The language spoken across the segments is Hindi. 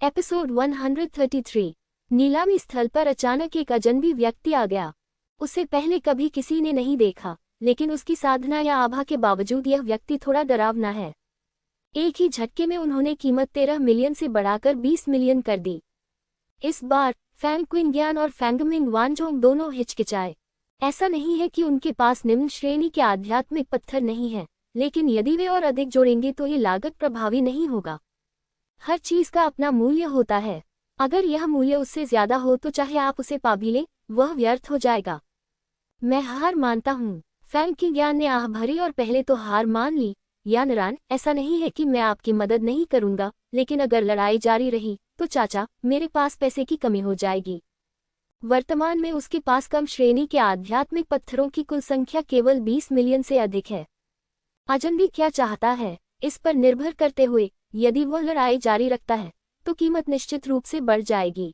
एपिसोड 133। नीलामी स्थल पर अचानक एक अजनबी व्यक्ति आ गया। उसे पहले कभी किसी ने नहीं देखा, लेकिन उसकी साधना या आभा के बावजूद यह व्यक्ति थोड़ा डरावना है। एक ही झटके में उन्होंने कीमत 13 मिलियन से बढ़ाकर 20 मिलियन कर दी। इस बार फैंग क्विंग्यान और फैंगमिंग वानजोंग दोनों हिचकिचाए। ऐसा नहीं है कि उनके पास निम्न श्रेणी के आध्यात्मिक पत्थर नहीं हैं, लेकिन यदि वे और अधिक जोड़ेंगे तो ये लागत प्रभावी नहीं होगा। हर चीज का अपना मूल्य होता है। अगर यह मूल्य उससे ज्यादा हो तो चाहे आप उसे पा भी लें, वह व्यर्थ हो जाएगा। मैं हार मानता हूँ। फैंग क्विंग्यान ने आह भरी और पहले तो हार मान ली। यानरान, ऐसा नहीं है कि मैं आपकी मदद नहीं करूंगा, लेकिन अगर लड़ाई जारी रही तो चाचा, मेरे पास पैसे की कमी हो जाएगी। वर्तमान में उसके पास कम श्रेणी के आध्यात्मिक पत्थरों की कुल संख्या केवल 20 मिलियन से अधिक है। अजनबी क्या चाहता है, इस पर निर्भर करते हुए यदि वह लड़ाई जारी रखता है तो कीमत निश्चित रूप से बढ़ जाएगी।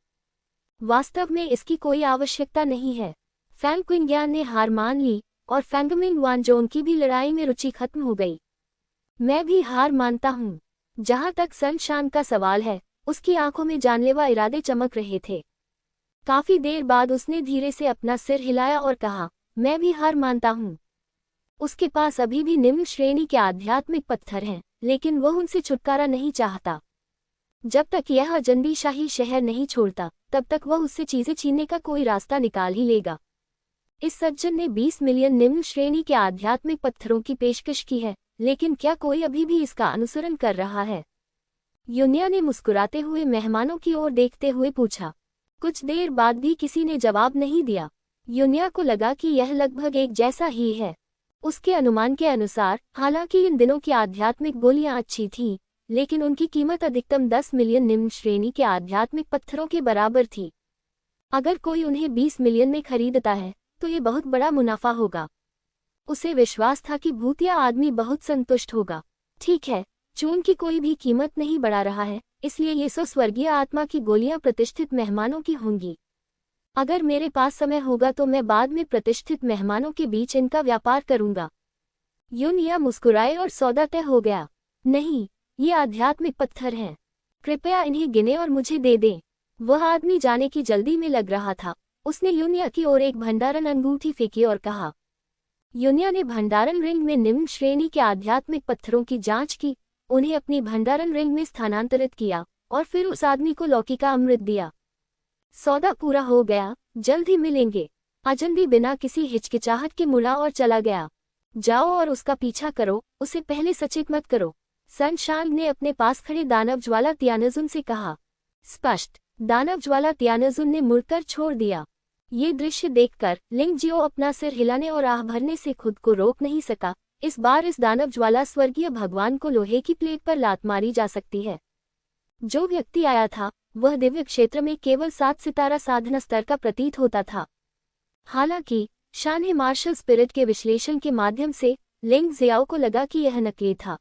वास्तव में इसकी कोई आवश्यकता नहीं है। फैंग क्विंग्यान ने हार मान ली और फैंगमिंग वानजोंग की भी लड़ाई में रुचि खत्म हो गई। मैं भी हार मानता हूँ। जहां तक सन शान का सवाल है, उसकी आंखों में जानलेवा इरादे चमक रहे थे। काफी देर बाद उसने धीरे से अपना सिर हिलाया और कहा, मैं भी हार मानता हूँ। उसके पास अभी भी निम्न श्रेणी के आध्यात्मिक पत्थर हैं, लेकिन वह उनसे छुटकारा नहीं चाहता। जब तक यह अजनबी शाही शहर नहीं छोड़ता, तब तक वह उससे चीजें छीनने का कोई रास्ता निकाल ही लेगा। इस सज्जन ने 20 मिलियन निम्न श्रेणी के आध्यात्मिक पत्थरों की पेशकश की है, लेकिन क्या कोई अभी भी इसका अनुसरण कर रहा है? युनिया ने मुस्कुराते हुए मेहमानों की ओर देखते हुए पूछा। कुछ देर बाद भी किसी ने जवाब नहीं दिया। युनिया को लगा कि यह लगभग एक जैसा ही है। उसके अनुमान के अनुसार हालांकि इन दिनों की आध्यात्मिक गोलियां अच्छी थीं, लेकिन उनकी कीमत अधिकतम 10 मिलियन निम्न श्रेणी के आध्यात्मिक पत्थरों के बराबर थी। अगर कोई उन्हें 20 मिलियन में खरीदता है तो ये बहुत बड़ा मुनाफा होगा। उसे विश्वास था कि भूतिया आदमी बहुत संतुष्ट होगा। ठीक है, चून की कोई भी कीमत नहीं बढ़ा रहा है, इसलिए ये स्वर्गीय आत्मा की गोलियां प्रतिष्ठित मेहमानों की होंगी। अगर मेरे पास समय होगा तो मैं बाद में प्रतिष्ठित मेहमानों के बीच इनका व्यापार करूंगा। युनिया मुस्कुराए और सौदा तय हो गया। नहीं, ये आध्यात्मिक पत्थर हैं। कृपया इन्हें गिने और मुझे दे दें। वह आदमी जाने की जल्दी में लग रहा था। उसने युनिया की ओर एक भंडारण अंगूठी फेंकी और कहा। युनिया ने भंडारण रिंग में निम्न श्रेणी के आध्यात्मिक पत्थरों की जांच की, उन्हें अपनी भंडारण रिंग में स्थानांतरित किया और फिर उस आदमी को लौकी का अमृत दिया। सौदा पूरा हो गया, जल्द ही मिलेंगे। अजनबी बिना किसी हिचकिचाहट के मुड़ा और चला गया। जाओ और उसका पीछा करो, उसे पहले सचेत मत करो, सन शान ने अपने पास खड़े दानव ज्वाला तियानजुन से कहा। स्पष्ट। दानव ज्वाला तियानजुन ने मुड़कर छोड़ दिया। ये दृश्य देखकर लिंग जियो अपना सिर हिलाने और आह भरने से खुद को रोक नहीं सका। इस बार इस दानव ज्वाला स्वर्गीय भगवान को लोहे की प्लेट पर लात मारी जा सकती है। जो व्यक्ति आया था वह दिव्य क्षेत्र में केवल 7 सितारा साधना स्तर का प्रतीत होता था। हालांकि शान मार्शल स्पिरिट के विश्लेषण के माध्यम से लिंग जियाओ को लगा कि यह नकली था।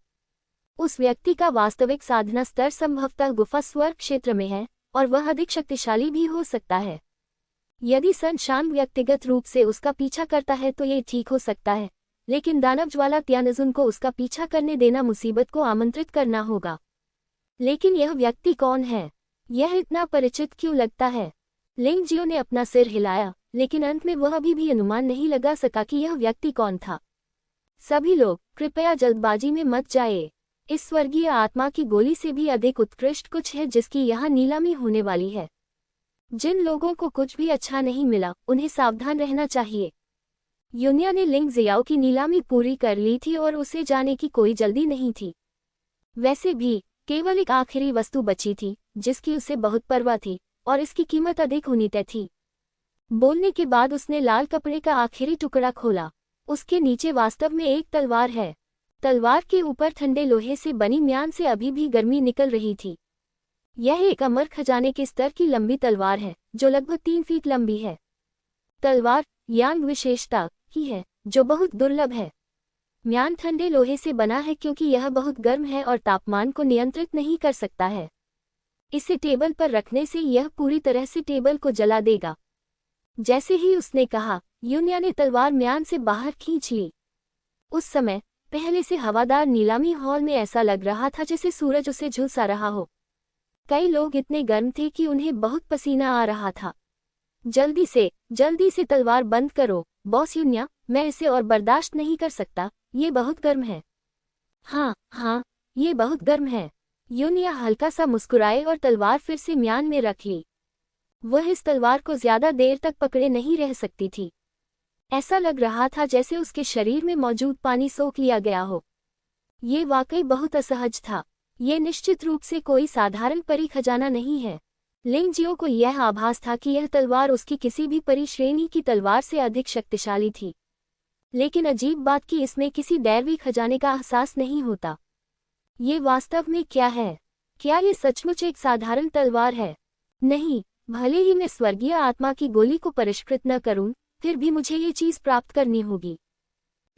उस व्यक्ति का वास्तविक साधना स्तर संभवतः गुफा स्वर्ग क्षेत्र में है और वह अधिक शक्तिशाली भी हो सकता है। यदि सन शान व्यक्तिगत रूप से उसका पीछा करता है तो ये ठीक हो सकता है, लेकिन दानव ज्वाला तियानजुन को उसका पीछा करने देना मुसीबत को आमंत्रित करना होगा। लेकिन यह व्यक्ति कौन है? यह इतना परिचित क्यों लगता है? लिंग जियो ने अपना सिर हिलाया, लेकिन अंत में वह अभी भी अनुमान नहीं लगा सका कि यह व्यक्ति कौन था। सभी लोग कृपया जल्दबाजी में मत जाइए। इस स्वर्गीय आत्मा की गोली से भी अधिक उत्कृष्ट कुछ है जिसकी यहाँ नीलामी होने वाली है। जिन लोगों को कुछ भी अच्छा नहीं मिला, उन्हें सावधान रहना चाहिए। युनिया ने लिंग जियाओ की नीलामी पूरी कर ली थी और उसे जाने की कोई जल्दी नहीं थी। वैसे भी केवल एक आखिरी वस्तु बची थी जिसकी उसे बहुत परवाह थी, और इसकी कीमत अधिक होनी तय थी। बोलने के बाद उसने लाल कपड़े का आखिरी टुकड़ा खोला। उसके नीचे वास्तव में एक तलवार है। तलवार के ऊपर ठंडे लोहे से बनी म्यान से अभी भी गर्मी निकल रही थी। यह एक अमर खजाने के स्तर की लंबी तलवार है जो लगभग 3 फीट लंबी है। तलवार यांग विशेषता की है जो बहुत दुर्लभ है। म्यान ठंडे लोहे से बना है क्योंकि यह बहुत गर्म है और तापमान को नियंत्रित नहीं कर सकता है। इसे टेबल पर रखने से यह पूरी तरह से टेबल को जला देगा। जैसे ही उसने कहा, युनिया ने तलवार म्यान से बाहर खींच ली। उस समय पहले से हवादार नीलामी हॉल में ऐसा लग रहा था जैसे सूरज उसे झुलसा रहा हो। कई लोग इतने गर्म थे कि उन्हें बहुत पसीना आ रहा था। जल्दी से तलवार बंद करो बॉस यूनिया, मैं इसे और बर्दाश्त नहीं कर सकता, ये बहुत गर्म है। हाँ, ये बहुत गर्म है। यूनिया हल्का सा मुस्कुराए और तलवार फिर से म्यान में रख ली। वह इस तलवार को ज्यादा देर तक पकड़े नहीं रह सकती थी। ऐसा लग रहा था जैसे उसके शरीर में मौजूद पानी सोख लिया गया हो। ये वाकई बहुत असहज था। ये निश्चित रूप से कोई साधारण परी खजाना नहीं है। लिंगजियो को यह आभास था कि यह तलवार उसकी किसी भी परी श्रेणी की तलवार से अधिक शक्तिशाली थी। लेकिन अजीब बात कि इसमें किसी दैवी खजाने का एहसास नहीं होता। ये वास्तव में क्या है? क्या ये सचमुच एक साधारण तलवार है? नहीं, भले ही मैं स्वर्गीय आत्मा की गोली को परिष्कृत न करूं, फिर भी मुझे ये चीज प्राप्त करनी होगी।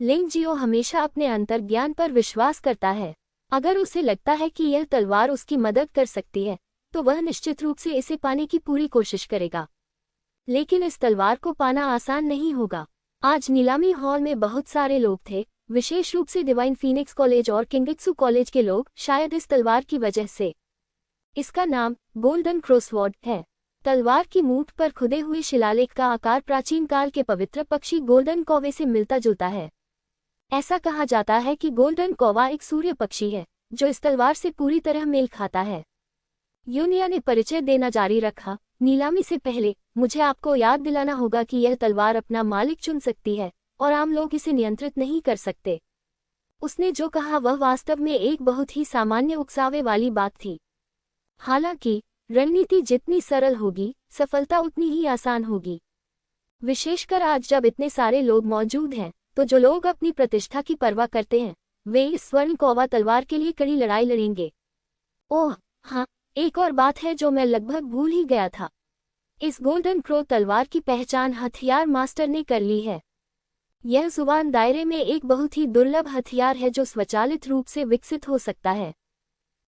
लिंगजियो हमेशा अपने अंतर्ज्ञान पर विश्वास करता है। अगर उसे लगता है कि यह तलवार उसकी मदद कर सकती है, तो वह निश्चित रूप से इसे पाने की पूरी कोशिश करेगा। लेकिन इस तलवार को पाना आसान नहीं होगा। आज नीलामी हॉल में बहुत सारे लोग थे, विशेष रूप से डिवाइन फीनिक्स कॉलेज और किंगित्सु कॉलेज के लोग, शायद इस तलवार की वजह से। इसका नाम गोल्डन क्रॉसवर्ड है। तलवार की मूठ पर खुदे हुए शिलालेख का आकार प्राचीन काल के पवित्र पक्षी गोल्डन कौवे से मिलता जुलता है। ऐसा कहा जाता है कि गोल्डन कौवा एक सूर्य पक्षी है, जो इस तलवार से पूरी तरह मेल खाता है। यूनिया ने परिचय देना जारी रखा, नीलामी से पहले मुझे आपको याद दिलाना होगा कि यह तलवार अपना मालिक चुन सकती है और आम लोग इसे नियंत्रित नहीं कर सकते। उसने जो कहा वह वास्तव में एक बहुत ही सामान्य उकसावे वाली बात थी। हालांकि रणनीति जितनी सरल होगी, सफलता उतनी ही आसान होगी। विशेषकर आज जब इतने सारे लोग मौजूद हैं, तो जो लोग अपनी प्रतिष्ठा की परवाह करते हैं, वे इस स्वर्ण कौवा तलवार के लिए कड़ी लड़ाई लड़ेंगे। ओह हाँ, एक और बात है जो मैं लगभग भूल ही गया था। इस गोल्डन क्रो तलवार की पहचान हथियार मास्टर ने कर ली है। यह जुबान दायरे में एक बहुत ही दुर्लभ हथियार है जो स्वचालित रूप से विकसित हो सकता है।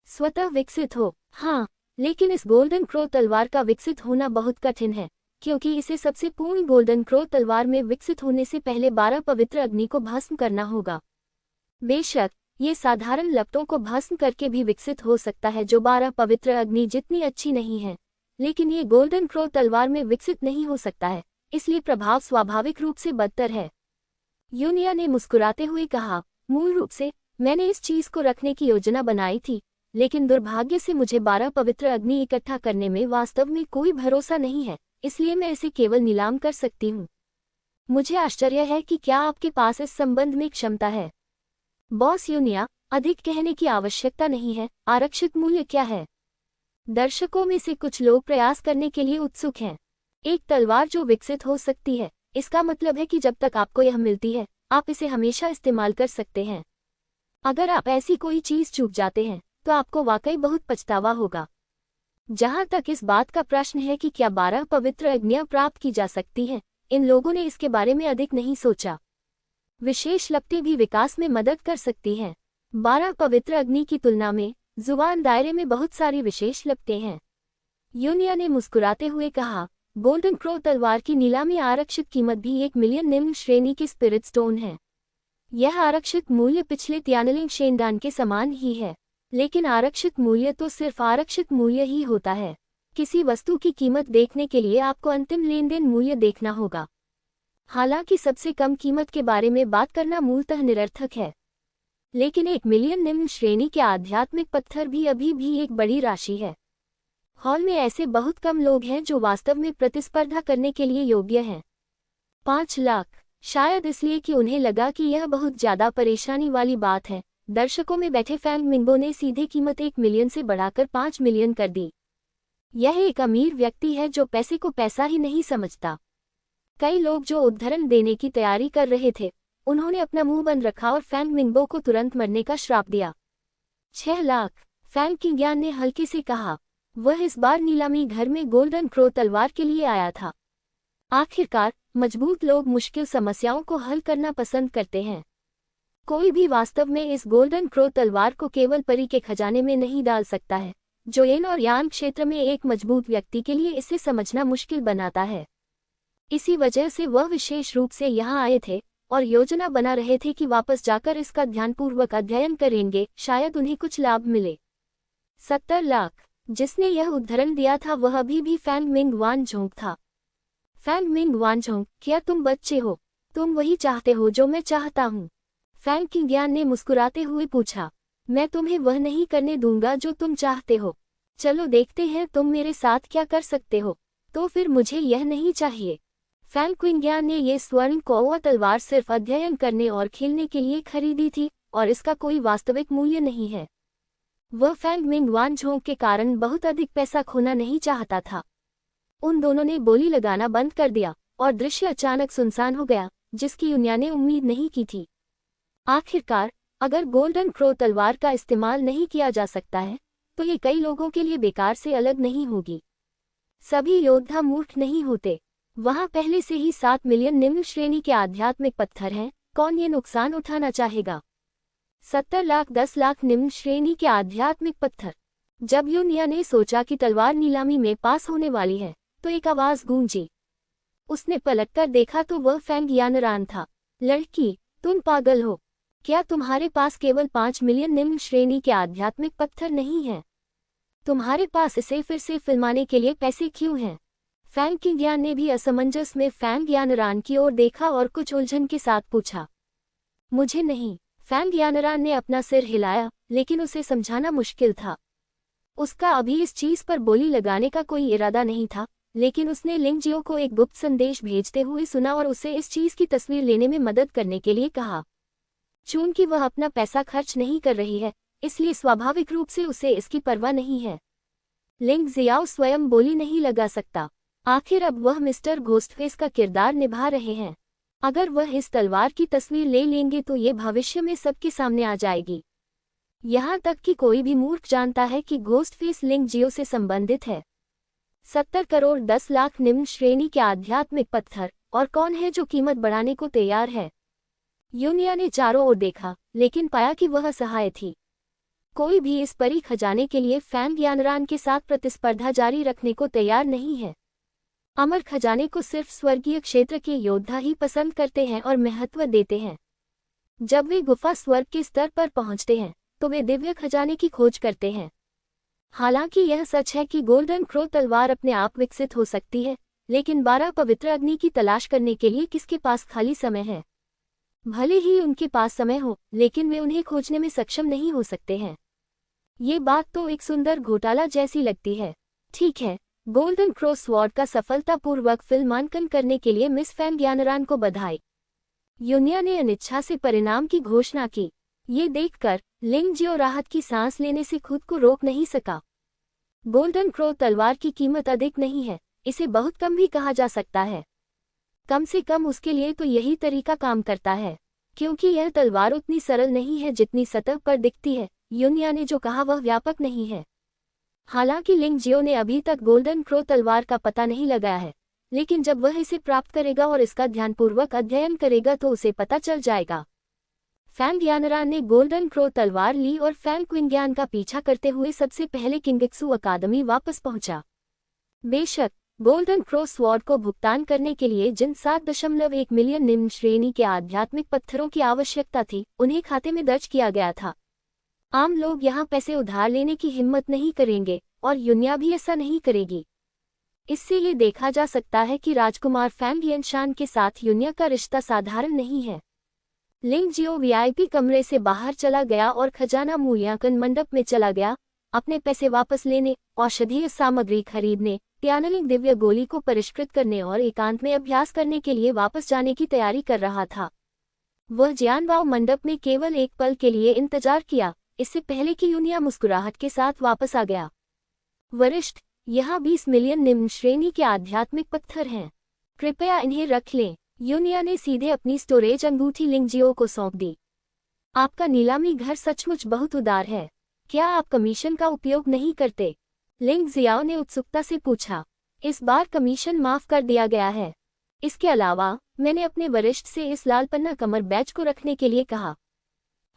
स्वतः विकसित हो, हाँ, लेकिन इस गोल्डन क्रो तलवार का विकसित होना बहुत कठिन है, क्योंकि इसे सबसे पूर्ण गोल्डन क्रो तलवार में विकसित होने से पहले 12 पवित्र अग्नि को भस्म करना होगा। बेशक ये साधारण लपटों को भस्म करके भी विकसित हो सकता है, जो 12 पवित्र अग्नि जितनी अच्छी नहीं है, लेकिन ये गोल्डन क्रो तलवार में विकसित नहीं हो सकता है, इसलिए प्रभाव स्वाभाविक रूप से बदतर है। यूनिया ने मुस्कुराते हुए कहा, मूल रूप से मैंने इस चीज को रखने की योजना बनाई थी, लेकिन दुर्भाग्य से मुझे 12 पवित्र अग्नि इकट्ठा करने में वास्तव में कोई भरोसा नहीं है, इसलिए मैं इसे केवल नीलाम कर सकती हूँ। मुझे आश्चर्य है कि क्या आपके पास इस संबंध में क्षमता है। बॉस यूनिया, अधिक कहने की आवश्यकता नहीं है। आरक्षित मूल्य क्या है? दर्शकों में से कुछ लोग प्रयास करने के लिए उत्सुक हैं। एक तलवार जो विकसित हो सकती है, इसका मतलब है कि जब तक आपको यह मिलती है, आप इसे हमेशा इस्तेमाल कर सकते हैं। अगर आप ऐसी कोई चीज चूक जाते हैं, तो आपको वाकई बहुत पछतावा होगा। जहां तक इस बात का प्रश्न है कि क्या 12 पवित्र अग्नियां प्राप्त की जा सकती हैं, इन लोगों ने इसके बारे में अधिक नहीं सोचा। विशेष लपटें भी विकास में मदद कर सकती हैं। 12 पवित्र अग्नि की तुलना में जुबान दायरे में बहुत सारी विशेष लपटें हैं। यूनिया ने मुस्कुराते हुए कहा, गोल्डन क्रो तलवार की नीलामी आरक्षित कीमत भी 1 मिलियन निम्न श्रेणी की स्पिरिट स्टोन है। यह आरक्षित मूल्य पिछले त्यानलिंग शेंडान के समान ही है, लेकिन आरक्षित मूल्य तो सिर्फ आरक्षित मूल्य ही होता है। किसी वस्तु की कीमत देखने के लिए आपको अंतिम लेनदेन मूल्य देखना होगा। हालांकि सबसे कम कीमत के बारे में बात करना मूलतः निरर्थक है, लेकिन 1 मिलियन निम्न श्रेणी के आध्यात्मिक पत्थर भी अभी भी एक बड़ी राशि है। हॉल में ऐसे बहुत कम लोग हैं जो वास्तव में प्रतिस्पर्धा करने के लिए योग्य हैं। 5 लाख, शायद इसलिए कि उन्हें लगा कि यह बहुत ज्यादा परेशानी वाली बात है। दर्शकों में बैठे फैंग मिंगबो ने सीधे कीमत 1 मिलियन से बढ़ाकर 5 मिलियन कर दी। यह एक अमीर व्यक्ति है जो पैसे को पैसा ही नहीं समझता। कई लोग जो उद्धरण देने की तैयारी कर रहे थे, उन्होंने अपना मुंह बंद रखा और फैंग मिंगबो को तुरंत मरने का श्राप दिया। 6 लाख, फैंग किंग्यान ने हल्के से कहा। वह इस बार नीलामी घर में गोल्डन क्रो तलवार के लिए आया था। आखिरकार मजबूत लोग मुश्किल समस्याओं को हल करना पसंद करते हैं। कोई भी वास्तव में इस गोल्डन क्रो तलवार को केवल परी के खजाने में नहीं डाल सकता है, जो येन और यान क्षेत्र में एक मजबूत व्यक्ति के लिए इसे समझना मुश्किल बनाता है। इसी वजह से वह विशेष रूप से यहाँ आए थे और योजना बना रहे थे कि वापस जाकर इसका ध्यानपूर्वक अध्ययन करेंगे, शायद उन्हें कुछ लाभ मिले। 70 लाख, जिसने यह उद्धरण दिया था वह अभी भी फैंग मिंग वानझोंग था। फैंग मिंग वानझोंग, क्या तुम बच्चे हो? तुम वही चाहते हो जो मैं चाहता हूँ? फैंग किंगयान ने मुस्कुराते हुए पूछा। मैं तुम्हें वह नहीं करने दूंगा जो तुम चाहते हो। चलो देखते हैं तुम मेरे साथ क्या कर सकते हो। तो फिर मुझे यह नहीं चाहिए। फैंग किंगयान ने ये स्वर्ण कौवा तलवार सिर्फ अध्ययन करने और खेलने के लिए खरीदी थी और इसका कोई वास्तविक मूल्य नहीं है। वह फैंग मिंग वानझोंग के कारण बहुत अधिक पैसा खोना नहीं चाहता था। उन दोनों ने बोली लगाना बंद कर दिया और दृश्य अचानक सुनसान हो गया, जिसकी युनिया ने उम्मीद नहीं की थी। आखिरकार, अगर गोल्डन क्रो तलवार का इस्तेमाल नहीं किया जा सकता है तो ये कई लोगों के लिए बेकार से अलग नहीं होगी। सभी योद्धा मूर्ख नहीं होते। वहां पहले से ही 7 मिलियन निम्न श्रेणी के आध्यात्मिक पत्थर हैं, कौन ये नुकसान उठाना चाहेगा? 70 लाख 10 लाख निम्न श्रेणी के आध्यात्मिक पत्थर। जब युनिया ने सोचा कि तलवार नीलामी में पास होने वाली है तो एक आवाज गूंजी। उसने पलटकर देखा तो वह फैंग यानरान था। लड़की, तुम पागल हो क्या? तुम्हारे पास केवल 5 मिलियन निम्न श्रेणी के आध्यात्मिक पत्थर नहीं हैं? तुम्हारे पास इसे फिर से फिल्माने के लिए पैसे क्यों हैं? फैंग किंगयान ने भी असमंजस में फैंग यानरान की ओर देखा और कुछ उलझन के साथ पूछा। मुझे नहीं। फैंग यानरान ने अपना सिर हिलाया, लेकिन उसे समझाना मुश्किल था। उसका अभी इस चीज पर बोली लगाने का कोई इरादा नहीं था, लेकिन उसने लिंगजियो को एक गुप्त संदेश भेजते हुए सुना और उसे इस चीज की तस्वीर लेने में मदद करने के लिए कहा। चूंकि वह अपना पैसा खर्च नहीं कर रही है, इसलिए स्वाभाविक रूप से उसे इसकी परवाह नहीं है। लिंग जियाओ स्वयं बोली नहीं लगा सकता। आखिर अब वह मिस्टर घोस्टफेस का किरदार निभा रहे हैं। अगर वह इस तलवार की तस्वीर ले लेंगे तो ये भविष्य में सबके सामने आ जाएगी। यहाँ तक कि कोई भी मूर्ख जानता है कि घोस्टफेस लिंगजियो से संबंधित है। 70 करोड़ 10 लाख निम्न श्रेणी के आध्यात्मिक पत्थर, और कौन है जो कीमत बढ़ाने को तैयार है? युनिया ने चारों ओर देखा, लेकिन पाया कि वह असहाय थी। कोई भी इस परी खजाने के लिए फैंग यानरान के साथ प्रतिस्पर्धा जारी रखने को तैयार नहीं है। अमर खजाने को सिर्फ स्वर्गीय क्षेत्र के योद्धा ही पसंद करते हैं और महत्व देते हैं। जब वे गुफा स्वर्ग के स्तर पर पहुंचते हैं तो वे दिव्य खजाने की खोज करते हैं। हालांकि यह सच है कि गोल्डन क्रो तलवार अपने आप विकसित हो सकती है, लेकिन 12 पवित्र अग्नि की तलाश करने के लिए किसके पास खाली समय है? भले ही उनके पास समय हो, लेकिन वे उन्हें खोजने में सक्षम नहीं हो सकते हैं। ये बात तो एक सुंदर घोटाला जैसी लगती है। ठीक है, गोल्डन क्रो स्वॉर्ड का सफलतापूर्वक फिल्मांकन करने के लिए मिस फैंग यानरान को बधाई। युनिया ने अनिच्छा से परिणाम की घोषणा की। ये देखकर लिंगजियो राहत की सांस लेने से खुद को रोक नहीं सका। गोल्डन क्रो तलवार की कीमत अधिक नहीं है, इसे बहुत कम भी कहा जा सकता है। कम से कम उसके लिए तो यही तरीका काम करता है, क्योंकि यह तलवार उतनी सरल नहीं है जितनी सतह पर दिखती है। युनिया ने जो कहा वह व्यापक नहीं है। हालांकि लिंगजियो ने अभी तक गोल्डन क्रो तलवार का पता नहीं लगाया है, लेकिन जब वह इसे प्राप्त करेगा और इसका ध्यानपूर्वक अध्ययन करेगा तो उसे पता चल जाएगा। फैंग यानरान ने गोल्डन क्रो तलवार ली और फैंग क्विंगयान का पीछा करते हुए सबसे पहले किंगित्सु अकादमी वापस पहुंचा। बेशक, गोल्डन क्रो स्वॉर्ड को भुगतान करने के लिए जिन 7.1 मिलियन निम्न श्रेणी के आध्यात्मिक पत्थरों की आवश्यकता थी, उन्हें खाते में दर्ज किया गया था। आम लोग यहाँ पैसे उधार लेने की हिम्मत नहीं करेंगे और युनिया भी ऐसा नहीं करेगी। इससे ये देखा जा सकता है कि राजकुमार फैंग यनशान के साथ युनिया का रिश्ता साधारण नहीं है। लिंगजियो वीआईपी कमरे से बाहर चला गया और खजाना मूल्यांकन मंडप में चला गया, अपने पैसे वापस लेने, औषधीय सामग्री खरीदने, त्यानलिंग दिव्य गोली को परिष्कृत करने और एकांत में अभ्यास करने के लिए वापस जाने की तैयारी कर रहा था। वह जियानवाओ मंडप में केवल एक पल के लिए इंतजार किया, इससे पहले कि युनिया मुस्कुराहट के साथ वापस आ गया। वरिष्ठ, यहाँ 20 मिलियन निम्न श्रेणी के आध्यात्मिक पत्थर हैं, कृपया इन्हें रख लें। युनिया ने सीधे अपनी स्टोरेज अंगूठी लिंगजियो को सौंप दी। आपका नीलामी घर सचमुच बहुत उदार है। क्या आप कमीशन का उपयोग नहीं करते? लिंगजियाओ ने उत्सुकता से पूछा। इस बार कमीशन माफ कर दिया गया है। इसके अलावा मैंने अपने वरिष्ठ से इस लाल पन्ना कमर बैच को रखने के लिए कहा।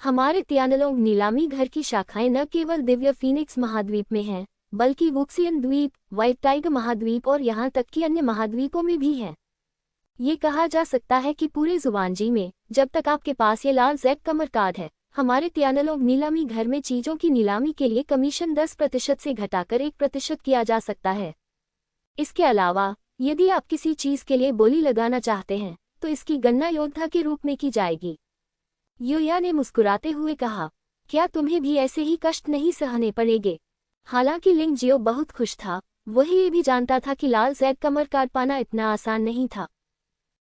हमारे तियानलोंग नीलामी घर की शाखाएं न केवल दिव्य फीनिक्स महाद्वीप में हैं, बल्कि वुक्सियन द्वीप, व्हाइट टाइगर महाद्वीप और यहाँ तक कि अन्य महाद्वीपों में भी हैं। ये कहा जा सकता है कि पूरे जुवानजी में, जब तक आपके पास ये लाल जेड कमर कार्ड है, हमारे त्यानलोग नीलामी घर में चीजों की नीलामी के लिए कमीशन 10% से घटाकर 1% किया जा सकता है। इसके अलावा यदि आप किसी चीज के लिए बोली लगाना चाहते हैं तो इसकी गणना योद्धा के रूप में की जाएगी। युया ने मुस्कुराते हुए कहा, क्या तुम्हें भी ऐसे ही कष्ट नहीं सहने पड़ेंगे? हालांकि लिंग जियो बहुत खुश था, वह ये भी जानता था कि लाल जैद कमर काट पाना इतना आसान नहीं था।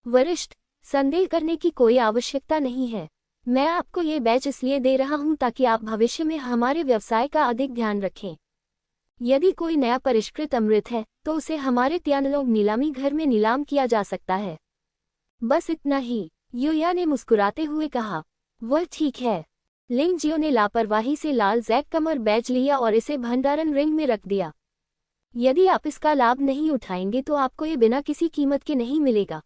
वरिष्ठ, संदेह करने की कोई आवश्यकता नहीं है। मैं आपको ये बैच इसलिए दे रहा हूं ताकि आप भविष्य में हमारे व्यवसाय का अधिक ध्यान रखें। यदि कोई नया परिष्कृत अमृत है तो उसे हमारे त्यानलोग नीलामी घर में नीलाम किया जा सकता है। बस इतना ही, युया ने मुस्कुराते हुए कहा। वह ठीक है। लिंग जियो ने लापरवाही से लाल जैक कमर बैच लिया और इसे भंडारण रिंग में रख दिया। यदि आप इसका लाभ नहीं उठाएंगे तो आपको ये बिना किसी कीमत के नहीं मिलेगा।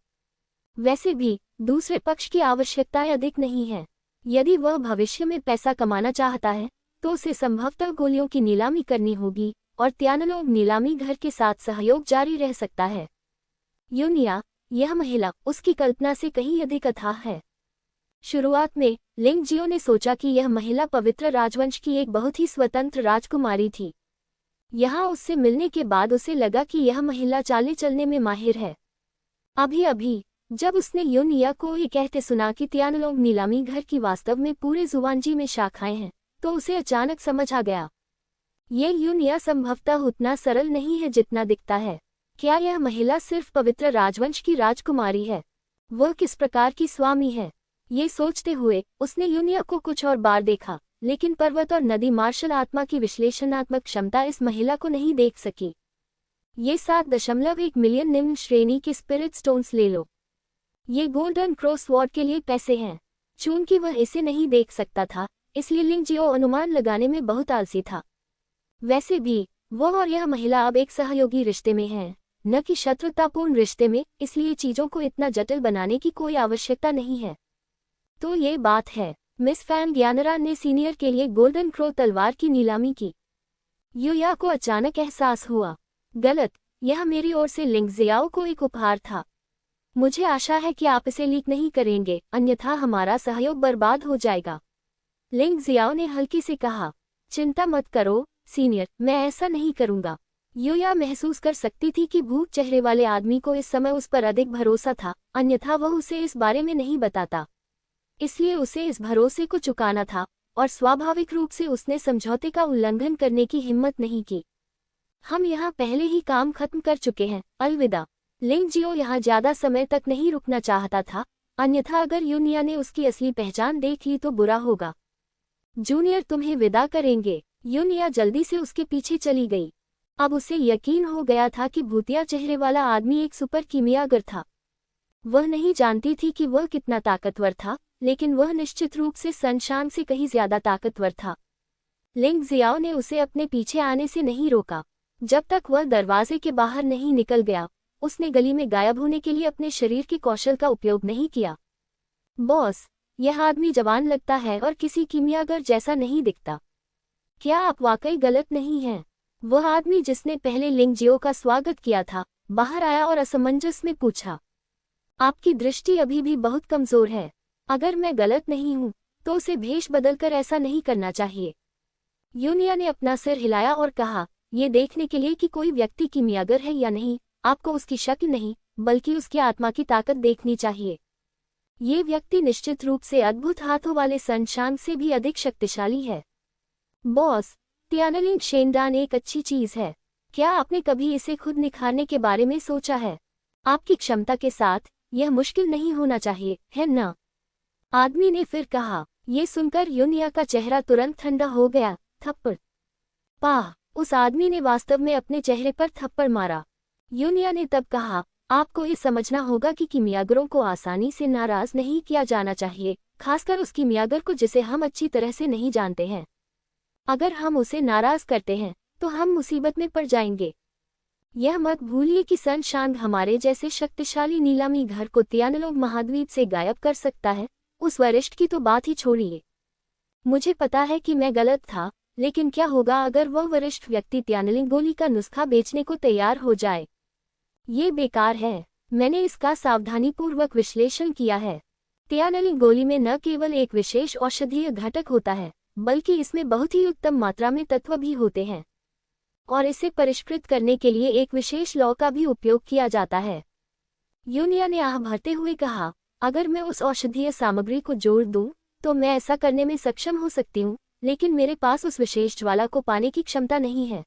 वैसे भी दूसरे पक्ष की आवश्यकताएं अधिक नहीं है। यदि वह भविष्य में पैसा कमाना चाहता है तो उसे संभवतः गोलियों की नीलामी करनी होगी और त्यानलोग नीलामी घर के साथ सहयोग जारी रह सकता है। यूनिया, यह महिला उसकी कल्पना से कहीं अधिक अथाह है। शुरुआत में लिंग जियो ने सोचा कि यह महिला पवित्र राजवंश की एक बहुत ही स्वतंत्र राजकुमारी थी। यहाँ उससे मिलने के बाद उसे लगा कि यह महिला चाले चलने में माहिर है। अभी जब उसने यूनिया को ये कहते सुना कि त्यानलोग नीलामी घर की वास्तव में पूरे जुवानजी में शाखाएं हैं तो उसे अचानक समझ आ गया, ये यूनिया संभवतः उतना सरल नहीं है जितना दिखता है। क्या यह महिला सिर्फ पवित्र राजवंश की राजकुमारी है? वह किस प्रकार की स्वामी है? ये सोचते हुए उसने यूनिया को कुछ और बार देखा, लेकिन पर्वत और नदी मार्शल आत्मा की विश्लेषणात्मक क्षमता इस महिला को नहीं देख सकी। ये 7.1 मिलियन निम्न श्रेणी के स्पिरिट स्टोन्स ले लो। ये गोल्डन क्रॉस वॉर्ड के लिए पैसे हैं। चूंकि वह इसे नहीं देख सकता था, इसलिए लिंग जियो अनुमान लगाने में बहुत आलसी था। वैसे भी वह और यह महिला अब एक सहयोगी रिश्ते में हैं, न कि शत्रुतापूर्ण रिश्ते में, इसलिए चीजों को इतना जटिल बनाने की कोई आवश्यकता नहीं है। तो ये बात है। मिस फैन ग्यानरा ने सीनियर के लिए गोल्डन क्रो तलवार की नीलामी की। युया को अचानक एहसास हुआ, गलत, यह मेरी ओर से लिंग जियाओ को एक उपहार था। मुझे आशा है कि आप इसे लीक नहीं करेंगे, अन्यथा हमारा सहयोग बर्बाद हो जाएगा। लिंग जियाओ ने हल्की से कहा, चिंता मत करो सीनियर, मैं ऐसा नहीं करूंगा। युया महसूस कर सकती थी कि भूख चेहरे वाले आदमी को इस समय उस पर अधिक भरोसा था, अन्यथा वह उसे इस बारे में नहीं बताता। इसलिए उसे इस भरोसे को चुकाना था और स्वाभाविक रूप से उसने समझौते का उल्लंघन करने की हिम्मत नहीं की। हम यहाँ पहले ही काम खत्म कर चुके हैं, अलविदा। लिंग जियो यहाँ ज्यादा समय तक नहीं रुकना चाहता था, अन्यथा अगर यूनिया ने उसकी असली पहचान देख ली तो बुरा होगा। जूनियर तुम्हें विदा करेंगे। यूनिया जल्दी से उसके पीछे चली गई। अब उसे यकीन हो गया था कि भूतिया चेहरे वाला आदमी एक सुपर कीमियागर था। वह नहीं जानती थी कि वह कितना ताकतवर था, लेकिन वह निश्चित रूप से सनशान से कहीं ज्यादा ताकतवर था। लिंग जियाओ ने उसे अपने पीछे आने से नहीं रोका। जब तक वह दरवाजे के बाहर नहीं निकल गया, उसने गली में गायब होने के लिए अपने शरीर के कौशल का उपयोग नहीं किया। बॉस, यह आदमी जवान लगता है और किसी कीमियागर जैसा नहीं दिखता। क्या आप वाकई गलत नहीं हैं? वह आदमी जिसने पहले लिंग जियो का स्वागत किया था, बाहर आया और असमंजस में पूछा, आपकी दृष्टि अभी भी बहुत कमजोर है। अगर मैं गलत नहीं हूं, तो उसे भेष बदलकर ऐसा नहीं करना चाहिए। यूनिया ने अपना सिर हिलाया और कहा, ये देखने के लिए कि कोई व्यक्ति कीमियागर है या नहीं, आपको उसकी शक्ल नहीं, बल्कि उसकी आत्मा की ताकत देखनी चाहिए। ये व्यक्ति निश्चित रूप से अद्भुत हाथों वाले सनशान से भी अधिक शक्तिशाली है। बॉस, त्यानलिंग शेंडान एक अच्छी चीज है। क्या आपने कभी इसे खुद निखारने के बारे में सोचा है? आपकी क्षमता के साथ यह मुश्किल नहीं होना चाहिए, है ना? आदमी ने फिर कहा। ये सुनकर यूनिया का चेहरा तुरंत ठंडा हो गया। थप्पड़। पाह! उस आदमी ने वास्तव में अपने चेहरे पर थप्पड़ मारा। यूनिया ने तब कहा, आपको ये समझना होगा कि कीमियागरों को आसानी से नाराज नहीं किया जाना चाहिए, खासकर उस कीमियागर को जिसे हम अच्छी तरह से नहीं जानते हैं। अगर हम उसे नाराज करते हैं तो हम मुसीबत में पड़ जाएंगे। यह मत भूलिए कि सनशान हमारे जैसे शक्तिशाली नीलामी घर को त्यानलोग महाद्वीप से गायब कर सकता है। उस वरिष्ठ की तो बात ही छोड़िए। मुझे पता है कि मैं गलत था, लेकिन क्या होगा अगर वह वरिष्ठ व्यक्ति त्यानलिंग गोली का नुस्खा बेचने को तैयार हो जाए? ये बेकार है। मैंने इसका सावधानीपूर्वक विश्लेषण किया है। तियानलिंग गोली में न केवल एक विशेष औषधीय घटक होता है, बल्कि इसमें बहुत ही उत्तम मात्रा में तत्व भी होते हैं और इसे परिष्कृत करने के लिए एक विशेष लॉ का भी उपयोग किया जाता है। यूनिया ने आह भरते हुए कहा, अगर मैं उस औषधीय सामग्री को जोड़ दूं, तो मैं ऐसा करने में सक्षम हो सकती हूँ, लेकिन मेरे पास उस विशेष ज्वाला को पाने की क्षमता नहीं है।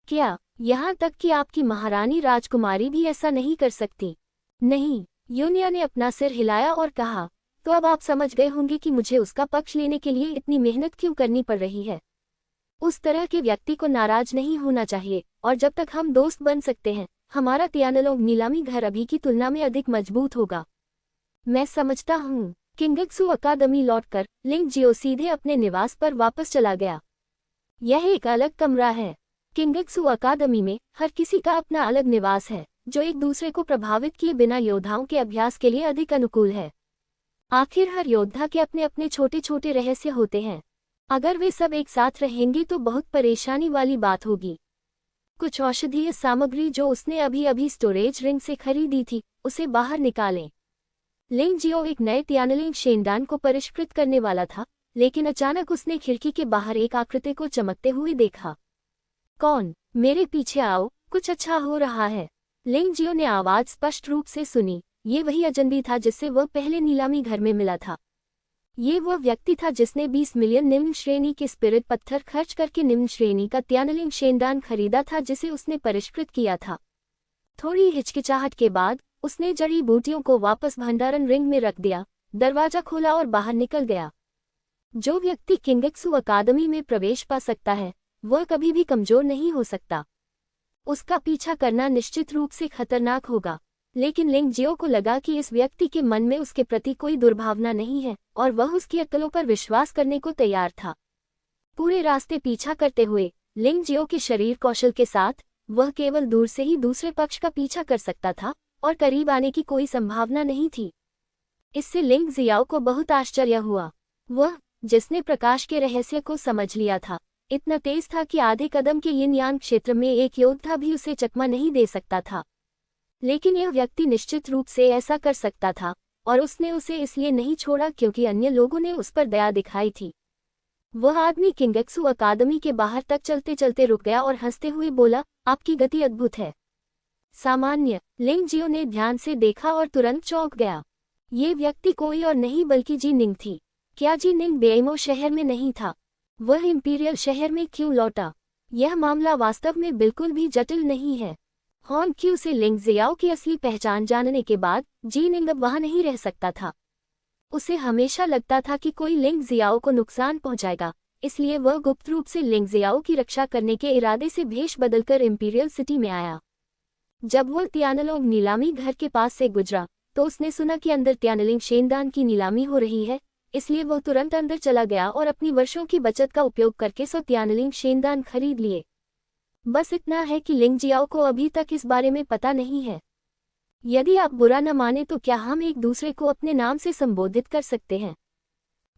क्या यहाँ तक कि आपकी महारानी राजकुमारी भी ऐसा नहीं कर सकती? नहीं। यूनिया ने अपना सिर हिलाया और कहा, तो अब आप समझ गए होंगे कि मुझे उसका पक्ष लेने के लिए इतनी मेहनत क्यों करनी पड़ रही है। उस तरह के व्यक्ति को नाराज नहीं होना चाहिए, और जब तक हम दोस्त बन सकते हैं, हमारा तियानलोंग नीलामी घर अभी की तुलना में अधिक मजबूत होगा। मैं समझता हूँ। किंगक्सू अकादमी लौटकर लिंग जियो सीधे अपने निवास पर वापस चला गया। यह एक अलग कमरा है। किंगक्सू अकादमी में हर किसी का अपना अलग निवास है, जो एक दूसरे को प्रभावित किए बिना योद्धाओं के अभ्यास के लिए अधिक अनुकूल है। आखिर हर योद्धा के अपने अपने छोटे छोटे रहस्य होते हैं। अगर वे सब एक साथ रहेंगे तो बहुत परेशानी वाली बात होगी। कुछ औषधीय सामग्री जो उसने अभी अभी स्टोरेज रिंग से खरीदी थी, उसे बाहर निकालें। लिंग जियो एक नए तियानलिंग शेंडान को परिष्कृत करने वाला था, लेकिन अचानक उसने खिड़की के बाहर एक आकृति को चमकते हुए देखा। कौन? मेरे पीछे आओ, कुछ अच्छा हो रहा है। लिंग जियो ने आवाज स्पष्ट रूप से सुनी। ये वही अजनबी था जिससे वह पहले नीलामी घर में मिला था। ये वह व्यक्ति था जिसने 20 मिलियन निम्न श्रेणी के स्पिरिट पत्थर खर्च करके निम्न श्रेणी का तियानलिंग शेंडान खरीदा था, जिसे उसने परिष्कृत किया था। थोड़ी हिचकिचाहट के बाद उसने जड़ी बूटियों को वापस भंडारण रिंग में रख दिया, दरवाजा खोला और बाहर निकल गया। जो व्यक्ति किंगक्सू अकादमी में प्रवेश पा सकता है, वह कभी भी कमजोर नहीं हो सकता। उसका पीछा करना निश्चित रूप से खतरनाक होगा, लेकिन लिंग जियो को लगा कि इस व्यक्ति के मन में उसके प्रति कोई दुर्भावना नहीं है और वह उसकी अक्लों पर विश्वास करने को तैयार था। पूरे रास्ते पीछा करते हुए लिंग जियो के शरीर कौशल के साथ वह केवल दूर से ही दूसरे पक्ष का पीछा कर सकता था और करीब आने की कोई संभावना नहीं थी। इससे लिंग जियाओ को बहुत आश्चर्य हुआ। वह, जिसने प्रकाश के रहस्य को समझ लिया था, इतना तेज था कि आधे कदम के यिन यान क्षेत्र में एक योद्धा भी उसे चकमा नहीं दे सकता था। लेकिन यह व्यक्ति निश्चित रूप से ऐसा कर सकता था, और उसने उसे इसलिए नहीं छोड़ा क्योंकि अन्य लोगों ने उस पर दया दिखाई थी। वह आदमी किंगक्सू अकादमी के बाहर तक चलते चलते रुक गया और हंसते हुए बोला, आपकी गति अद्भुत है। सामान्य। लिंग जियो ने ध्यान से देखा और तुरंत चौंक गया। ये व्यक्ति कोई और नहीं बल्कि जी निंग थी। क्या जी निंग बेइमो शहर में नहीं था? वह इंपीरियल शहर में क्यों लौटा? यह मामला वास्तव में बिल्कुल भी जटिल नहीं है। हॉन क्यू से लिंग जियाओ की असली पहचान जानने के बाद जी निंग अब वहां नहीं रह सकता था। उसे हमेशा लगता था कि कोई लिंग जियाओ को नुकसान पहुंचाएगा, इसलिए वह गुप्त रूप से लिंग जियाओ की रक्षा करने के इरादे से भेष बदलकर इंपीरियल सिटी में आया। जब वह तियानलोंग नीलामी घर के पास से गुजरा तो उसने सुना कि अंदर तियानलिंग शेंडान की नीलामी हो रही है, इसलिए वह तुरंत अंदर चला गया और अपनी वर्षों की बचत का उपयोग करके 100 तियानलिंग शेंडान खरीद लिए। बस इतना है कि लिंग जियाओ को अभी तक इस बारे में पता नहीं है। यदि आप बुरा न माने तो क्या हम एक दूसरे को अपने नाम से संबोधित कर सकते हैं?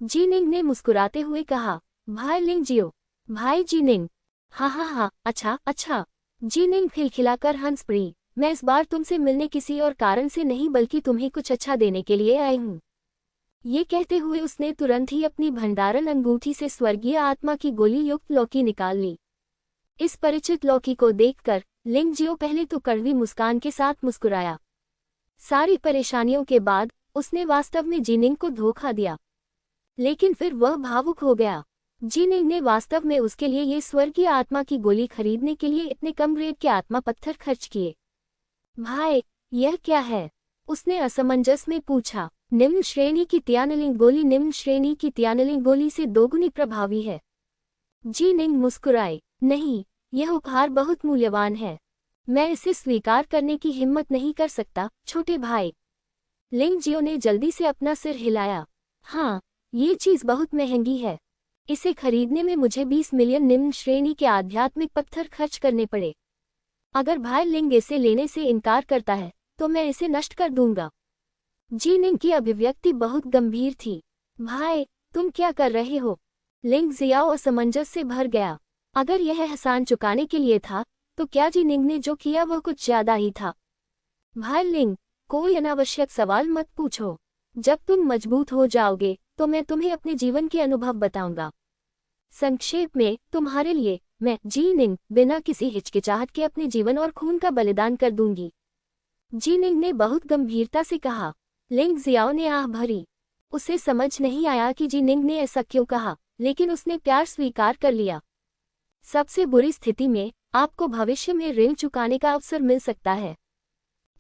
जी निंग ने मुस्कुराते हुए कहा, भाई लिंग जियो। भाई जी निंग। हाँ, अच्छा। जी निंग खिलखिलाकर हंस पड़ी। मैं इस बार तुमसे मिलने किसी और कारण से नहीं बल्कि तुम्हें कुछ अच्छा देने के लिए आई हूँ। ये कहते हुए उसने तुरंत ही अपनी भंडारण अंगूठी से स्वर्गीय आत्मा की गोली युक्त लौकी निकाल ली। इस परिचित लौकी को देखकर लिंग जियो पहले तो कड़वी मुस्कान के साथ मुस्कुराया। सारी परेशानियों के बाद उसने वास्तव में जीनिंग को धोखा दिया, लेकिन फिर वह भावुक हो गया। जीनिंग ने वास्तव में उसके लिए ये स्वर्गीय आत्मा की गोली खरीदने के लिए इतने कम ग्रेड के आत्मा पत्थर खर्च किए। भाई, यह क्या है? उसने असमंजस में पूछा। निम्न श्रेणी की तियानलिंग गोली निम्न श्रेणी की तियानलिंग गोली से दोगुनी प्रभावी है। जीनिंग मुस्कुराए। नहीं, यह उपहार बहुत मूल्यवान है। मैं इसे स्वीकार करने की हिम्मत नहीं कर सकता, छोटे भाई। लिंग जियो ने जल्दी से अपना सिर हिलाया। हाँ, ये चीज बहुत महंगी है। इसे खरीदने में मुझे 20 मिलियन निम्न श्रेणी के आध्यात्मिक पत्थर खर्च करने पड़े। अगर भाई लिंग इसे लेने से इनकार करता है तो मैं इसे नष्ट कर दूंगा। जीनिंग की अभिव्यक्ति बहुत गंभीर थी। भाई, तुम क्या कर रहे हो? लिंग जियाओ असमंजस से भर गया। अगर यह एहसान चुकाने के लिए था तो क्या जीनिंग ने जो किया वह कुछ ज्यादा ही था। भाई लिंग, कोई अनावश्यक सवाल मत पूछो। जब तुम मजबूत हो जाओगे तो मैं तुम्हें अपने जीवन के अनुभव बताऊंगा। संक्षेप में, तुम्हारे लिए मैं जी निंग बिना किसी हिचकिचाहट के अपने जीवन और खून का बलिदान कर दूंगी। जी निंग ने बहुत गंभीरता से कहा। लिंग जियाओ ने आह भरी। उसे समझ नहीं आया कि जी निंग ने ऐसा क्यों कहा, लेकिन उसने प्यार स्वीकार कर लिया। सबसे बुरी स्थिति में आपको भविष्य में ऋण चुकाने का अवसर मिल सकता है।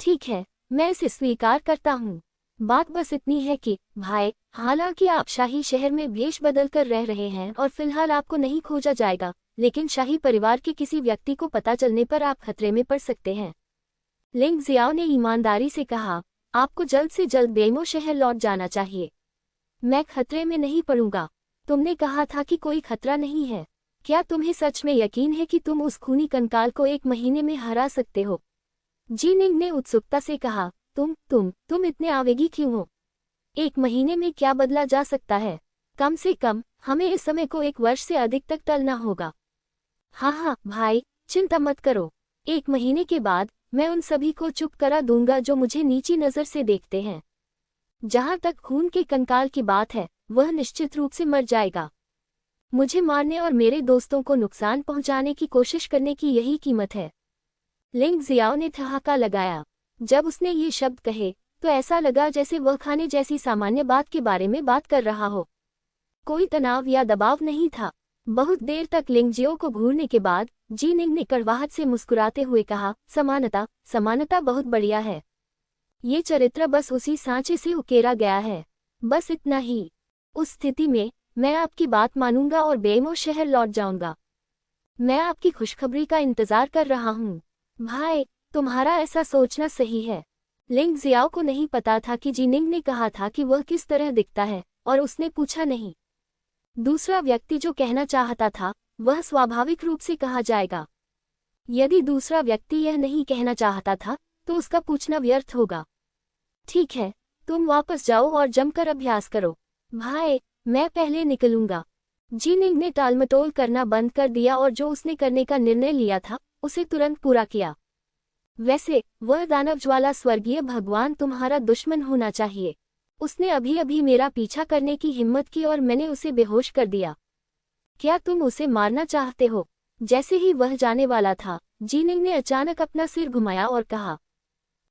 ठीक है, मैं इसे स्वीकार करता हूँ। बात बस इतनी है कि भाई, हालांकि आप शाही शहर में भेष बदल कर रह रहे हैं और फिलहाल आपको नहीं खोजा जाएगा, लेकिन शाही परिवार के किसी व्यक्ति को पता चलने पर आप खतरे में पड़ सकते हैं। लिंग जियाओ ने ईमानदारी से कहा, आपको जल्द से जल्द बेमो शहर लौट जाना चाहिए। मैं खतरे में नहीं पड़ूंगा। तुमने कहा था कि कोई खतरा नहीं है। क्या तुम्हें सच में यकीन है कि तुम उस खूनी कंकाल को 1 महीने में हरा सकते हो? जी निंग ने उत्सुकता से कहा, तुम इतने आवेगी क्यों हो? 1 महीने में क्या बदला जा सकता है? कम से कम हमें इस समय को 1 वर्ष से अधिक तक टलना होगा। हाँ भाई, चिंता मत करो। 1 महीने के बाद मैं उन सभी को चुप करा दूंगा जो मुझे नीची नज़र से देखते हैं। जहां तक खून के कंकाल की बात है, वह निश्चित रूप से मर जाएगा। मुझे मारने और मेरे दोस्तों को नुकसान पहुंचाने की कोशिश करने की यही कीमत है। लिंग जियाओ ने ठहाका लगाया। जब उसने ये शब्द कहे तो ऐसा लगा जैसे वह खाने जैसी सामान्य बात के बारे में बात कर रहा हो। कोई तनाव या दबाव नहीं था। बहुत देर तक लिंग जियो को घूरने के बाद जी निंग ने कड़वाहट से मुस्कुराते हुए कहा, समानता बहुत बढ़िया है। ये चरित्र बस उसी सांचे से उकेरा गया है। बस इतना ही। उस स्थिति में मैं आपकी बात मानूंगा और बेमो शहर लौट जाऊंगा। मैं आपकी खुशखबरी का इंतजार कर रहा हूँ। भाई, तुम्हारा ऐसा सोचना सही है। लिंग जियाओ को नहीं पता था कि जी निंग ने कहा था कि वह किस तरह दिखता है, और उसने पूछा नहीं। दूसरा व्यक्ति जो कहना चाहता था वह स्वाभाविक रूप से कहा जाएगा। यदि दूसरा व्यक्ति यह नहीं कहना चाहता था तो उसका पूछना व्यर्थ होगा। ठीक है, तुम वापस जाओ और जमकर अभ्यास करो। भाई, मैं पहले निकलूंगा। जी निंग ने टालमटोल करना बंद कर दिया और जो उसने करने का निर्णय लिया था उसे तुरंत पूरा किया। वैसे वह दानव ज्वाला स्वर्गीय भगवान तुम्हारा दुश्मन होना चाहिए। उसने अभी अभी मेरा पीछा करने की हिम्मत की और मैंने उसे बेहोश कर दिया। क्या तुम उसे मारना चाहते हो? जैसे ही वह जाने वाला था, जी निंग ने अचानक अपना सिर घुमाया और कहा,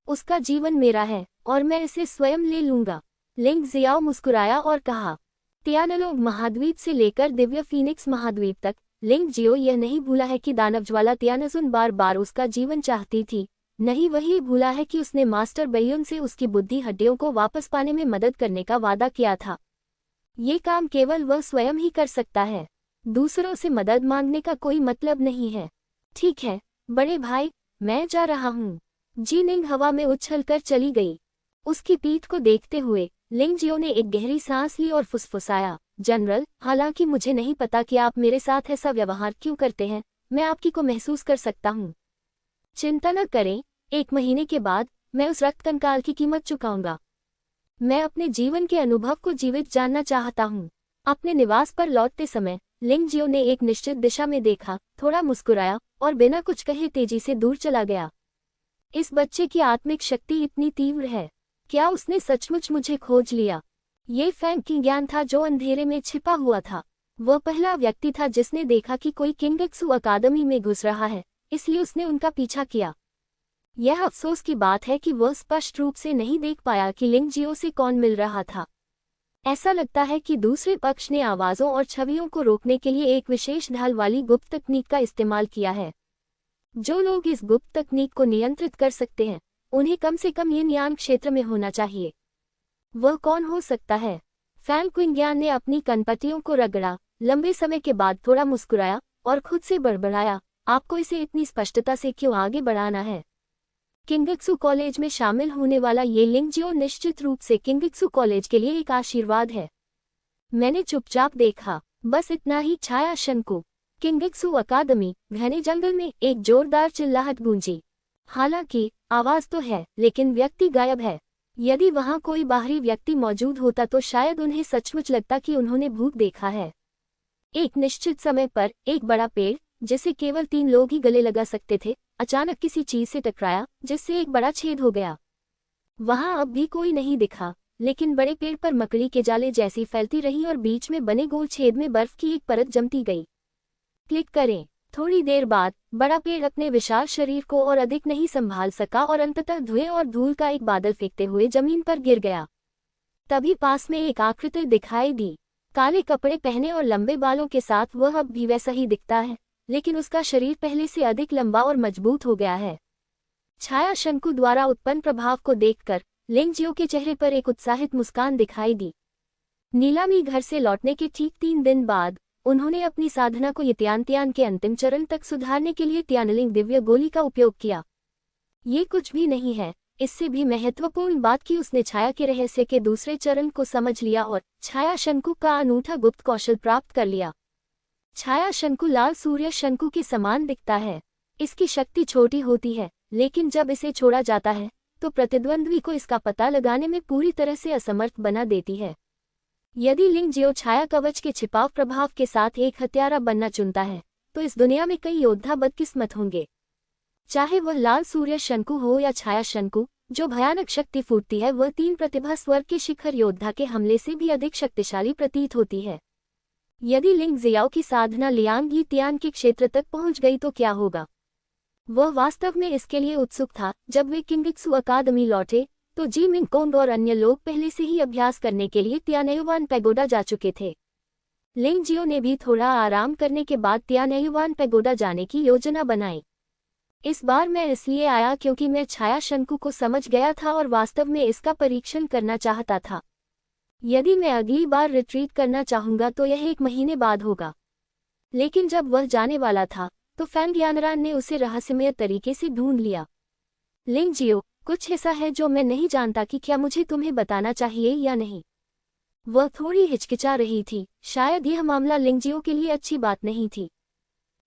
उसका जीवन मेरा है और मैं इसे स्वयं ले लूंगा। लिंग जियाओ मुस्कुराया और कहा, तियानलोग महाद्वीप से लेकर दिव्य फीनिक्स महाद्वीप तक, लिंग जियो यह नहीं भूला है कि दानवज्वाला तियानजुन बार बार उसका जीवन चाहती थी। नहीं वही भूला है कि उसने मास्टर बैयुन से उसकी बुद्धि हड्डियों को वापस पाने में मदद करने का वादा किया था। ये काम केवल वह स्वयं ही कर सकता है। दूसरों से मदद मांगने का कोई मतलब नहीं है। ठीक है बड़े भाई, मैं जा रहा हूँ। जी निंग हवा में उछलकर चली गई। उसकी पीठ को देखते हुए लिंग जियो ने एक गहरी सांस ली और फुसफुसाया, जनरल, हालांकि मुझे नहीं पता कि आप मेरे साथ ऐसा व्यवहार क्यों करते हैं, मैं आपकी को महसूस कर सकता हूँ। चिंता न करें, 1 महीने के बाद मैं उस रक्त कंकाल की कीमत चुकाऊंगा। मैं अपने जीवन के अनुभव को जीवित जानना चाहता हूँ। अपने निवास पर लौटते समय लिंग जियो ने एक निश्चित दिशा में देखा, थोड़ा मुस्कुराया और बिना कुछ कहे तेजी से दूर चला गया। इस बच्चे की आत्मिक शक्ति इतनी तीव्र है। क्या उसने सचमुच मुझे खोज लिया? ये फैंग किंग्यान था जो अंधेरे में छिपा हुआ था। वह पहला व्यक्ति था जिसने देखा कि कोई किंगक्सू अकादमी में घुस रहा है, इसलिए उसने उनका पीछा किया। यह अफसोस की बात है कि वह स्पष्ट रूप से नहीं देख पाया कि लिंग जियो से कौन मिल रहा था। ऐसा लगता है कि दूसरे पक्ष ने आवाज़ों और छवियों को रोकने के लिए एक विशेष ढाल वाली गुप्त तकनीक का इस्तेमाल किया है। जो लोग इस गुप्त तकनीक को नियंत्रित कर सकते हैं, उन्हें कम से कम यिन यान क्षेत्र में होना चाहिए। वह कौन हो सकता है? फैंग क्विंग्यान ने अपनी कनपटियों को रगड़ा, लंबे समय के बाद थोड़ा मुस्कुराया और खुद से बड़बड़ाया, आपको इसे इतनी स्पष्टता से क्यों आगे बढ़ाना है? किंगक्सू कॉलेज में शामिल होने वाला ये लिंग जियो निश्चित रूप से किंगक्सू कॉलेज के लिए एक आशीर्वाद है। मैंने चुपचाप देखा, बस इतना ही। छाया शंकु, किंगक्सू अकादमी, घने जंगल में एक जोरदार चिल्लाहट गूंजी। हालांकि आवाज तो है, लेकिन व्यक्ति गायब है। यदि वहां कोई बाहरी व्यक्ति मौजूद होता तो शायद उन्हें सचमुच लगता कि उन्होंने भूत देखा है। एक निश्चित समय पर एक बड़ा पेड़, जिसे केवल 3 लोग ही गले लगा सकते थे, अचानक किसी चीज से टकराया, जिससे एक बड़ा छेद हो गया। वहां अब भी कोई नहीं दिखा, लेकिन बड़े पेड़ पर मकड़ी के जाले जैसी फैलती रही और बीच में बने गोल छेद में बर्फ की एक परत जमती गई। क्लिक करें। थोड़ी देर बाद बड़ा पेड़ अपने विशाल शरीर को और अधिक नहीं संभाल सका और अंततः धुएं और धूल का एक बादल फेंकते हुए जमीन पर गिर गया। तभी पास में एक आकृति दिखाई दी। काले कपड़े पहने और लंबे बालों के साथ वह अब भी वैसा ही दिखता है, लेकिन उसका शरीर पहले से अधिक लंबा और मजबूत हो गया है। छाया शंकु द्वारा उत्पन्न प्रभाव को देखकर लिंग जियो के चेहरे पर एक उत्साहित मुस्कान दिखाई दी। नीलामी घर से लौटने के ठीक 3 दिन बाद उन्होंने अपनी साधना को यत्यान के अंतिम चरण तक सुधारने के लिए त्यानलिंग दिव्य गोली का उपयोग किया। ये कुछ भी नहीं है, इससे भी महत्वपूर्ण बात कि उसने छाया के रहस्य के दूसरे चरण को समझ लिया और छाया शंकु का अनूठा गुप्त कौशल प्राप्त कर लिया। छाया शंकु लाल सूर्य शंकु के समान दिखता है। इसकी शक्ति छोटी होती है, लेकिन जब इसे छोड़ा जाता है तो प्रतिद्वंद्वी को इसका पता लगाने में पूरी तरह से असमर्थ बना देती है। यदि लिंग जियो छाया कवच के छिपाव प्रभाव के साथ एक हत्यारा बनना चुनता है तो इस दुनिया में कई योद्धा बदकिस्मत होंगे। चाहे वह लाल सूर्य शंकु हो या छाया शंकु, जो भयानक शक्ति फूटती है वह 3 प्रतिभा स्वर्ग के शिखर योद्धा के हमले से भी अधिक शक्तिशाली प्रतीत होती है। यदि लिंग जियाओ की साधना लियांग यी तियान के क्षेत्र तक पहुंच गई तो क्या होगा? वह वास्तव में इसके लिए उत्सुक था। जब वे किंगक्सू अकादमी लौटे तो जी मिंग कोंग और अन्य लोग पहले से ही अभ्यास करने के लिए तियानयुवान पैगोडा जा चुके थे। लिंग जियो ने भी थोड़ा आराम करने के बाद तियानयुवान पैगोडा जाने की योजना बनाई। इस बार मैं इसलिए आया क्योंकि मैं छाया शंकु को समझ गया था और वास्तव में इसका परीक्षण करना चाहता था। यदि मैं अगली बार रिट्रीट करना चाहूंगा तो यह 1 महीने बाद होगा। लेकिन जब वह जाने वाला था तो फैंग यानरान ने उसे रहस्यमय तरीके से ढूंढ लिया। लिंग जियो, कुछ ऐसा है जो मैं नहीं जानता कि क्या मुझे तुम्हें बताना चाहिए या नहीं। वह थोड़ी हिचकिचा रही थी। शायद यह मामला लिंग जियो के लिए अच्छी बात नहीं थी।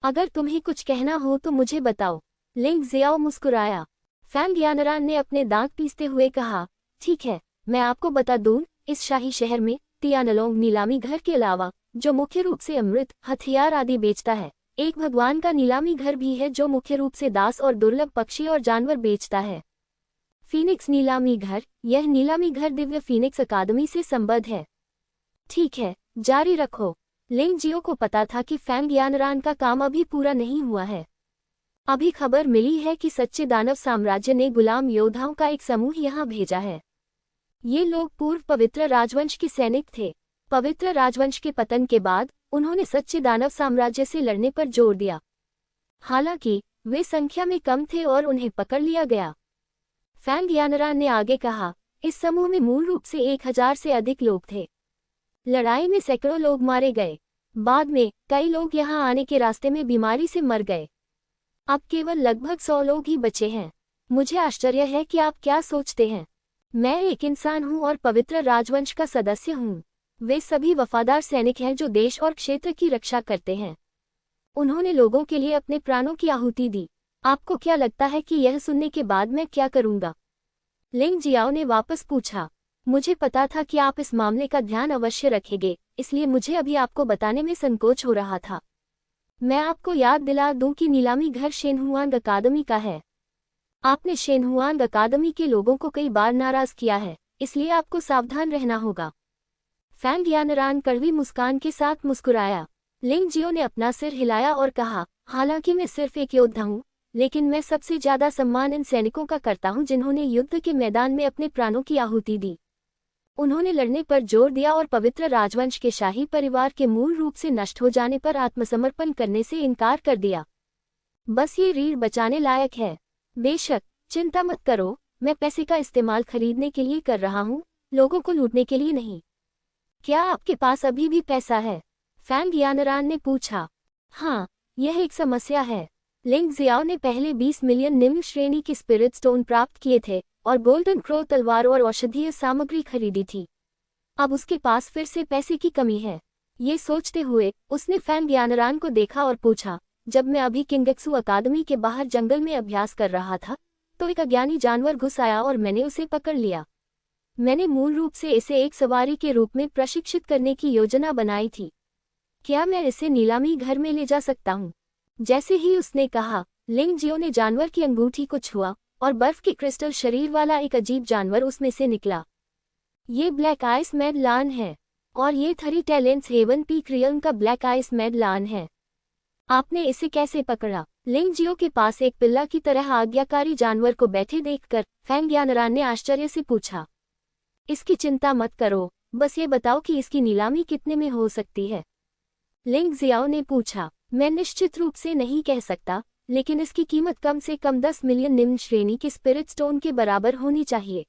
अगर तुम्हें कुछ कहना हो तो मुझे बताओ। लिंग जियाओ मुस्कुराया। फैंग यानरान ने अपने दांत पीसते हुए कहा, ठीक है, मैं आपको बता दूं, इस शाही शहर में तियानलोंग नीलामी घर के अलावा, जो मुख्य रूप से अमृत, हथियार आदि बेचता है, एक भगवान का नीलामी घर भी है जो मुख्य रूप से दास और दुर्लभ पक्षी और जानवर बेचता है। फीनिक्स नीलामी घर। यह नीलामी घर दिव्य फीनिक्स अकादमी से संबद्ध है। ठीक है, जारी रखो। लिंग जियो को पता था कि फैंग यानरान का काम अभी पूरा नहीं हुआ है। अभी खबर मिली है कि सच्चे दानव साम्राज्य ने गुलाम योद्धाओं का एक समूह यहाँ भेजा है। ये लोग पूर्व पवित्र राजवंश के सैनिक थे। पवित्र राजवंश के पतन के बाद उन्होंने सच्चे दानव साम्राज्य से लड़ने पर जोर दिया। हालांकि वे संख्या में कम थे और उन्हें पकड़ लिया गया। फैंग यानरान ने आगे कहा, इस समूह में मूल रूप से 1000 से अधिक लोग थे। लड़ाई में सैकड़ों लोग मारे गए। बाद में कई लोग यहाँ आने के रास्ते में बीमारी से मर गए। अब केवल लगभग 100 लोग ही बचे हैं। मुझे आश्चर्य है कि आप क्या सोचते हैं। मैं एक इंसान हूँ और पवित्र राजवंश का सदस्य हूँ। वे सभी वफादार सैनिक हैं जो देश और क्षेत्र की रक्षा करते हैं। उन्होंने लोगों के लिए अपने प्राणों की आहुति दी। आपको क्या लगता है कि यह सुनने के बाद मैं क्या करूंगा? लिंग जियाओ ने वापस पूछा। मुझे पता था कि आप इस मामले का ध्यान अवश्य रखेंगे, इसलिए मुझे अभी आपको बताने में संकोच हो रहा था। मैं आपको याद दिला दूं कि नीलामी घर शेनहुआंग अकादमी का है। आपने शेनहुआंग अकादमी के लोगों को कई बार नाराज किया है, इसलिए आपको सावधान रहना होगा। फैंग यानरान कड़वी मुस्कान के साथ मुस्कुराया। लिंग जियो ने अपना सिर हिलाया और कहा, हालांकि मैं सिर्फ एक योद्धा हूँ, लेकिन मैं सबसे ज्यादा सम्मान इन सैनिकों का करता हूँ जिन्होंने युद्ध के मैदान में अपने प्राणों की आहुति दी। उन्होंने लड़ने पर जोर दिया और पवित्र राजवंश के शाही परिवार के मूल रूप से नष्ट हो जाने पर आत्मसमर्पण करने से इनकार कर दिया। बस ये रीढ़ बचाने लायक है। बेशक, चिंता मत करो, मैं पैसे का इस्तेमाल खरीदने के लिए कर रहा हूँ, लोगों को लूटने के लिए नहीं। क्या आपके पास अभी भी पैसा है? फैंग यानरान ने पूछा। हाँ, यह एक समस्या है। लिंग जियाओ ने पहले 20 मिलियन निम्न श्रेणी के स्पिरिट स्टोन प्राप्त किए थे और गोल्डन क्रो तलवार और औषधीय सामग्री खरीदी थी। अब उसके पास फिर से पैसे की कमी है। ये सोचते हुए उसने फैंग यानरान को देखा और पूछा, जब मैं अभी किंगक्सू अकादमी के बाहर जंगल में अभ्यास कर रहा था तो एक अज्ञानी जानवर घुस आया और मैंने उसे पकड़ लिया। मैंने मूल रूप से इसे एक सवारी के रूप में प्रशिक्षित करने की योजना बनाई थी। क्या मैं इसे नीलामी घर में ले जा सकता हूँ? जैसे ही उसने कहा, लिंग जियो ने जानवर की अंगूठी को छुआ और बर्फ के क्रिस्टल शरीर वाला एक अजीब जानवर उसमें से निकला। ये ब्लैक आइस मैड लान है और ये 3 टैलेंट्स हेवन पीक रियल्म का ब्लैक आइस मैड लान है। आपने इसे कैसे पकड़ा? लिंग जियो के पास एक पिल्ला की तरह आज्ञाकारी जानवर को बैठे देखकर फैंग यानरान ने आश्चर्य से पूछा। इसकी चिंता मत करो, बस ये बताओ कि इसकी नीलामी कितने में हो सकती है? लिंग जियाओ ने पूछा। मैं निश्चित रूप से नहीं कह सकता, लेकिन इसकी कीमत कम से कम 10 मिलियन निम्न श्रेणी के स्पिरिट स्टोन के बराबर होनी चाहिए।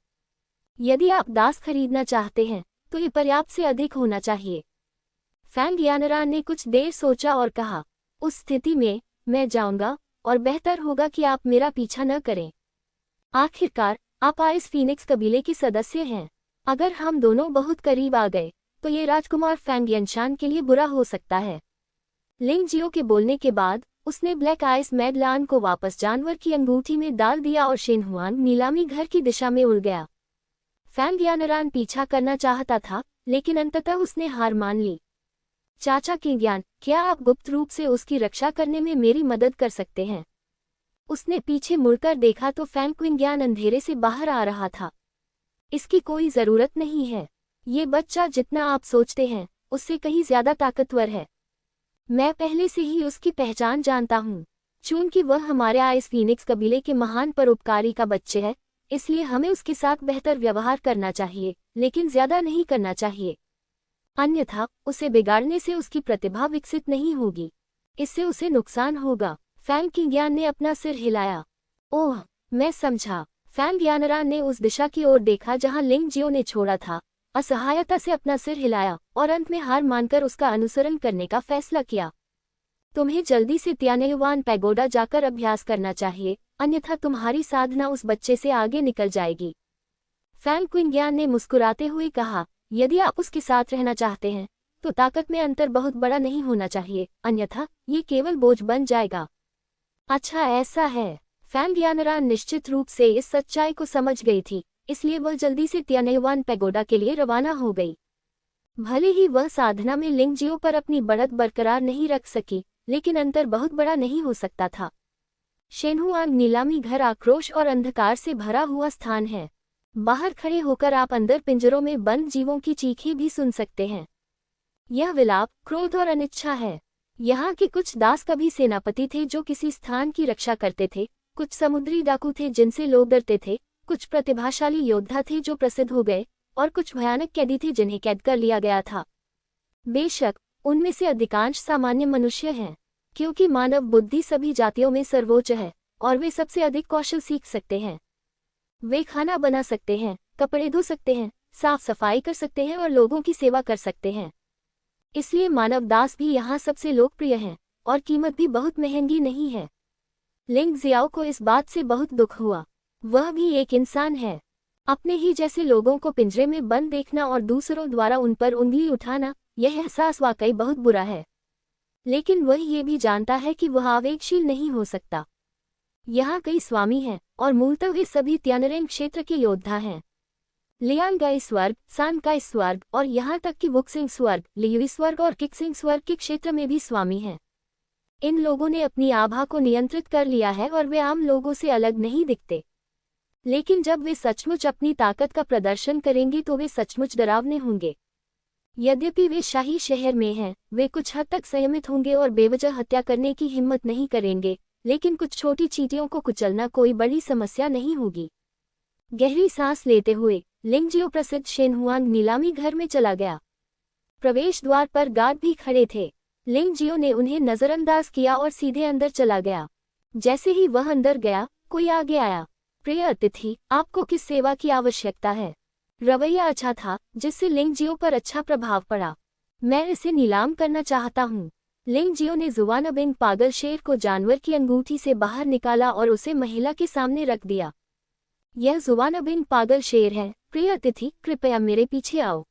यदि आप दास खरीदना चाहते हैं तो ये पर्याप्त से अधिक होना चाहिए। फैंग यानरान ने कुछ देर सोचा और कहा, उस स्थिति में मैं जाऊंगा और बेहतर होगा कि आप मेरा पीछा न करें। आखिरकार आप आइस फीनिक्स कबीले के सदस्य हैं। अगर हम दोनों बहुत करीब आ गए तो ये राजकुमार फैंग यनशान के लिए बुरा हो सकता है। लिंग जियो के बोलने के बाद उसने ब्लैक आइस मैड लान को वापस जानवर की अंगूठी में डाल दिया और शेनहुआन नीलामी घर की दिशा में उड़ गया। फैंग यानरान पीछा करना चाहता था, लेकिन अंततः उसने हार मान ली। चाचा किंग्यान, क्या आप गुप्त रूप से उसकी रक्षा करने में मेरी मदद कर सकते हैं? उसने पीछे मुड़कर देखा तो फैंग किंग्यान अंधेरे से बाहर आ रहा था। इसकी कोई जरूरत नहीं है। ये बच्चा जितना आप सोचते हैं उससे कहीं ज्यादा ताकतवर है। मैं पहले से ही उसकी पहचान जानता हूँ। चूंकि वह हमारे आइस फीनिक्स कबीले के महान परोपकारी का बच्चे है, इसलिए हमें उसके साथ बेहतर व्यवहार करना चाहिए, लेकिन ज्यादा नहीं करना चाहिए। अन्यथा उसे बिगाड़ने से उसकी प्रतिभा विकसित नहीं होगी, इससे उसे नुकसान होगा। फैंग किंग्यान ने अपना सिर हिलाया। ओह, मैं समझा। फैंग यानरान ने उस दिशा की ओर देखा जहां लिंग जियो ने छोड़ा था, असहायता से अपना सिर हिलाया और अंत में हार मानकर उसका अनुसरण करने का फैसला किया। तुम्हें जल्दी से तियानेयुआन पैगोडा जाकर अभ्यास करना चाहिए, अन्यथा तुम्हारी साधना उस बच्चे से आगे निकल जाएगी। फैंग किंग्यान ने मुस्कुराते हुए कहा, यदि आप उसके साथ रहना चाहते हैं तो ताकत में अंतर बहुत बड़ा नहीं होना चाहिए, अन्यथा ये केवल बोझ बन जाएगा। अच्छा ऐसा है। फैंग यानरान निश्चित रूप से इस सच्चाई को समझ गई थी, इसलिए वह जल्दी से तियानेयुआन पैगोडा के लिए रवाना हो गई। भले ही वह साधना में लिंग जियो पर अपनी बढ़त बरकरार नहीं रख सकी, लेकिन अंतर बहुत बड़ा नहीं हो सकता था। शेनहुआन नीलामी घर आक्रोश और अंधकार से भरा हुआ स्थान है। बाहर खड़े होकर आप अंदर पिंजरों में बंद जीवों की चीखें भी सुन सकते हैं। यह विलाप, क्रोध और अनिच्छा है। यहाँ के कुछ दास कभी सेनापति थे जो किसी स्थान की रक्षा करते थे, कुछ समुद्री डाकू थे जिनसे लोग डरते थे, कुछ प्रतिभाशाली योद्धा थे जो प्रसिद्ध हो गए, और कुछ भयानक कैदी थे जिन्हें कैद कर लिया गया था। बेशक उनमें से अधिकांश सामान्य मनुष्य हैं, क्योंकि मानव बुद्धि सभी जातियों में सर्वोच्च है और वे सबसे अधिक कौशल सीख सकते हैं। वे खाना बना सकते हैं, कपड़े धो सकते हैं, साफ सफाई कर सकते हैं और लोगों की सेवा कर सकते हैं। इसलिए मानव दास भी यहाँ सबसे लोकप्रिय हैं और कीमत भी बहुत महंगी नहीं है। लिंग जियाओ को इस बात से बहुत दुख हुआ। वह भी एक इंसान है। अपने ही जैसे लोगों को पिंजरे में बंद देखना और दूसरों द्वारा उन पर उंगली उठाना, यह एहसास वाकई बहुत बुरा है। लेकिन वह ये भी जानता है कि वह आवेगशील नहीं हो सकता। यहाँ कई स्वामी हैं और मूलतः वे सभी त्यानरेंग क्षेत्र के योद्धा हैं। लियांगाई स्वर्ग, सानकाई स्वर्ग और यहाँ तक कि वुक्सिंग स्वर्ग, लियुई स्वर्ग और किक्सिंग स्वर्ग के क्षेत्र में भी स्वामी हैं। इन लोगों ने अपनी आभा को नियंत्रित कर लिया है और वे आम लोगों से अलग नहीं दिखते। लेकिन जब वे सचमुच अपनी ताकत का प्रदर्शन करेंगे तो वे सचमुच डरावने होंगे। यद्यपि वे शाही शहर में हैं, वे कुछ हद तक संयमित होंगे और बेवजह हत्या करने की हिम्मत नहीं करेंगे, लेकिन कुछ छोटी चींटियों को कुचलना कोई बड़ी समस्या नहीं होगी। गहरी सांस लेते हुए लिंग जियो प्रसिद्ध शेनहुआन नीलामी घर में चला गया। प्रवेश द्वार पर गार्ड भी खड़े थे। लिंग जियो ने उन्हें नजरअंदाज किया और सीधे अंदर चला गया। जैसे ही वह अंदर गया, कोई आगे आया। प्रिय अतिथि, आपको किस सेवा की आवश्यकता है? रवैया अच्छा था, जिससे लिंग जियो पर अच्छा प्रभाव पड़ा। मैं इसे नीलाम करना चाहता हूँ। लिंग जियो ने जुवानबिंग पागल शेर को जानवर की अंगूठी से बाहर निकाला और उसे महिला के सामने रख दिया। यह जुवानबिंग पागल शेर है। प्रिय अतिथि, कृपया मेरे पीछे आओ।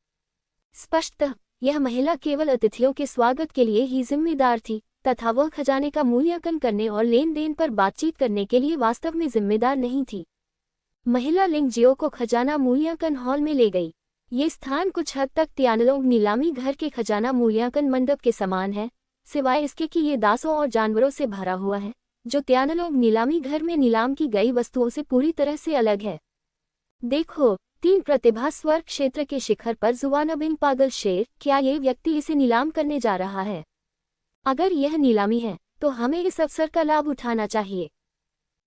स्पष्टतः यह महिला केवल अतिथियों के स्वागत के लिए ही जिम्मेदार थी, तथा वह खजाने का मूल्यांकन करने और लेन देन पर बातचीत करने के लिए वास्तव में जिम्मेदार नहीं थी। महिला लिंग जियो को खजाना मूल्यांकन हॉल में ले गई। ये स्थान कुछ हद तक तियानलोंग नीलामी घर के खजाना मूल्यांकन मंडप के समान है, सिवाय इसके कि ये दासों और जानवरों से भरा हुआ है, जो तियानलोंग नीलामी घर में नीलाम की गई वस्तुओं से पूरी तरह से अलग है। देखो, 3 प्रतिभा स्वर्ग क्षेत्र के शिखर पर जुवाना बिन पागल शेर, क्या ये व्यक्ति इसे नीलाम करने जा रहा है? अगर यह नीलामी है तो हमें इस अवसर का लाभ उठाना चाहिए।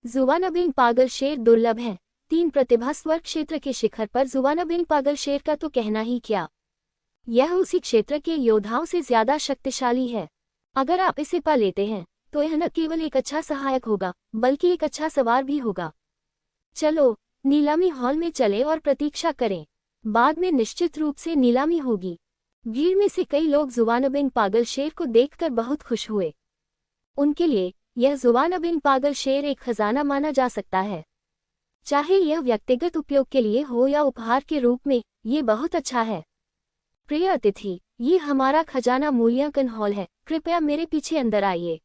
जुवाना बिन पागल शेर दुर्लभ है। 3 प्रतिभा स्वर्ग क्षेत्र के शिखर पर जुवाना बिन पागल शेर का तो कहना ही क्या, यह उसी क्षेत्र के योद्धाओं से ज्यादा शक्तिशाली है। अगर आप इसे पा लेते हैं तो यह न केवल एक अच्छा सहायक होगा बल्कि एक अच्छा सवार भी होगा। चलो नीलामी हॉल में चले और प्रतीक्षा करें, बाद में निश्चित रूप से नीलामी होगी। भीड़ में से कई लोग जुवाना बिन पागल शेर को देखकर बहुत खुश हुए। उनके लिए यह जुवाना बिन पागल शेर एक खजाना माना जा सकता है। चाहे यह व्यक्तिगत उपयोग के लिए हो या उपहार के रूप में, ये बहुत अच्छा है। प्रिय अतिथि, ये हमारा खजाना मूल्यांकन हॉल है, कृपया मेरे पीछे अंदर आइए।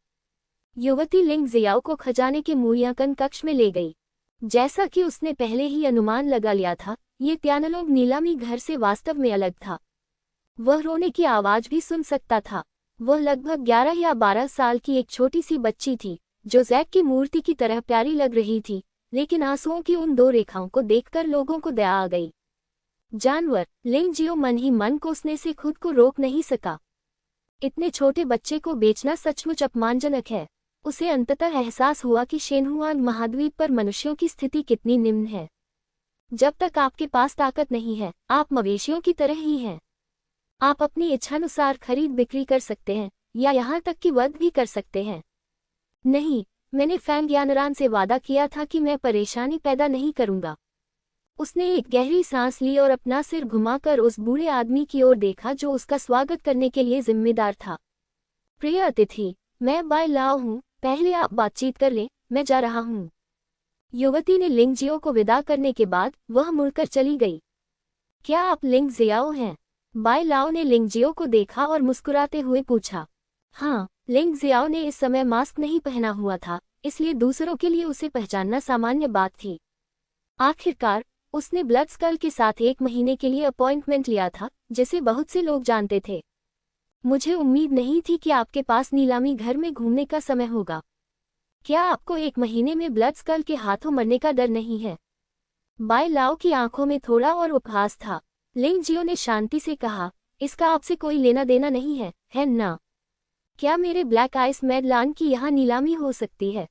युवती लिंग जियाओ को खजाने के मूल्यांकन कक्ष में ले गई। जैसा कि उसने पहले ही अनुमान लगा लिया था, ये प्यानलोग नीलामी घर से वास्तव में अलग था। वह रोने की आवाज भी सुन सकता था। वह लगभग 11 या 12 साल की एक छोटी सी बच्ची थी जो जैक की मूर्ति की तरह प्यारी लग रही थी, लेकिन आंसुओं की उन 2 रेखाओं को देखकर लोगों को दया आ गई। जानवर, लिंग जियो मन ही मन कोसने से खुद को रोक नहीं सका। इतने छोटे बच्चे को बेचना सचमुच अपमानजनक है। उसे अंततः एहसास हुआ कि शेनहुआन महाद्वीप पर मनुष्यों की स्थिति कितनी निम्न है। जब तक आपके पास ताकत नहीं है, आप मवेशियों की तरह ही हैं। आप अपनी इच्छानुसार खरीद बिक्री कर सकते हैं या यहाँ तक कि वध भी कर सकते हैं। नहीं, मैंने फैंग यानरान से वादा किया था कि मैं परेशानी पैदा नहीं करूंगा। उसने एक गहरी सांस ली और अपना सिर घुमाकर उस बूढ़े आदमी की ओर देखा जो उसका स्वागत करने के लिए जिम्मेदार था। प्रिय अतिथि, मैं बाय लाओ हूँ, पहले आप बातचीत कर लें, मैं जा रहा हूँ। युवती ने लिंग जियो को विदा करने के बाद वह मुड़कर चली गई। क्या आप लिंग जियाओ हैं? बाय लाओ ने लिंग जियो को देखा और मुस्कुराते हुए पूछा। हाँ, लिंग जियाओ ने इस समय मास्क नहीं पहना हुआ था, इसलिए दूसरों के लिए उसे पहचानना सामान्य बात थी। आखिरकार उसने ब्लड स्कल के साथ 1 महीने के लिए अपॉइंटमेंट लिया था, जिसे बहुत से लोग जानते थे। मुझे उम्मीद नहीं थी कि आपके पास नीलामी घर में घूमने का समय होगा। क्या आपको 1 महीने में ब्लड स्कल के हाथों मरने का डर नहीं है? बाय लाओ की आंखों में थोड़ा और उपहास था। लिंग जियो ने शांति से कहा, इसका आपसे कोई लेना देना नहीं है ना? क्या मेरे ब्लैक आइस मैडलान की यहाँ नीलामी हो सकती है?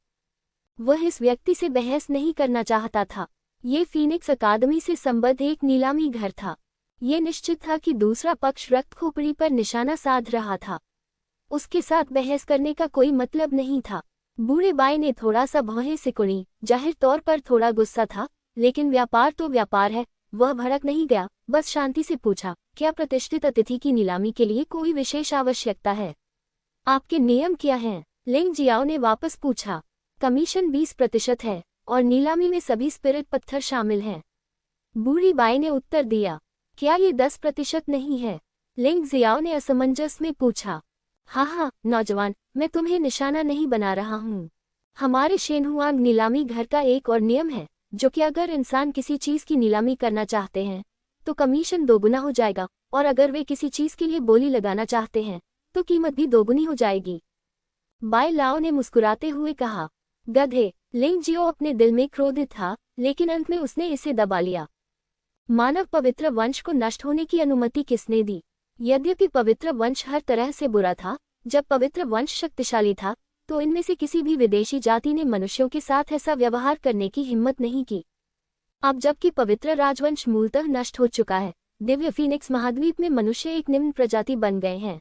वह इस व्यक्ति से बहस नहीं करना चाहता था। ये फीनिक्स अकादमी से संबद्ध एक नीलामी घर था। ये निश्चित था कि दूसरा पक्ष रक्त खोपड़ी पर निशाना साध रहा था। उसके साथ बहस करने का कोई मतलब नहीं था। बूढ़े बाई ने थोड़ा सा भौहें सिकुड़ी, जाहिर तौर पर थोड़ा गुस्सा था, लेकिन व्यापार तो व्यापार है। वह भड़क नहीं गया, बस शांति से पूछा, क्या प्रतिष्ठित अतिथि की नीलामी के लिए कोई विशेष आवश्यकता है? आपके नियम क्या हैं? लिंग जियाओ ने वापस पूछा। कमीशन 20% है और नीलामी में सभी स्पिरिट पत्थर शामिल हैं। बूढ़ी बाई ने उत्तर दिया। क्या ये 10% नहीं है? लिंग जियाओ ने असमंजस में पूछा। हाँ, नौजवान, मैं तुम्हें निशाना नहीं बना रहा हूँ। हमारे शेनहुआंग नीलामी घर का एक और नियम है, जो कि अगर इंसान किसी चीज की नीलामी करना चाहते हैं तो कमीशन 2 गुना हो जाएगा, और अगर वे किसी चीज के लिए बोली लगाना चाहते हैं तो कीमत भी 2 गुनी हो जाएगी। बाय लाओ ने मुस्कुराते हुए कहा। गधे, लिंग जियो अपने दिल में क्रोधित था, लेकिन अंत में उसने इसे दबा लिया। मानव पवित्र वंश को नष्ट होने की अनुमति किसने दी? यद्यपि पवित्र वंश हर तरह से बुरा था, जब पवित्र वंश शक्तिशाली था तो इनमें से किसी भी विदेशी जाति ने मनुष्यों के साथ ऐसा व्यवहार करने की हिम्मत नहीं की। अब जबकि पवित्र राजवंश मूलतः नष्ट हो चुका है, दिव्य फीनिक्स महाद्वीप में मनुष्य एक निम्न प्रजाति बन गए हैं।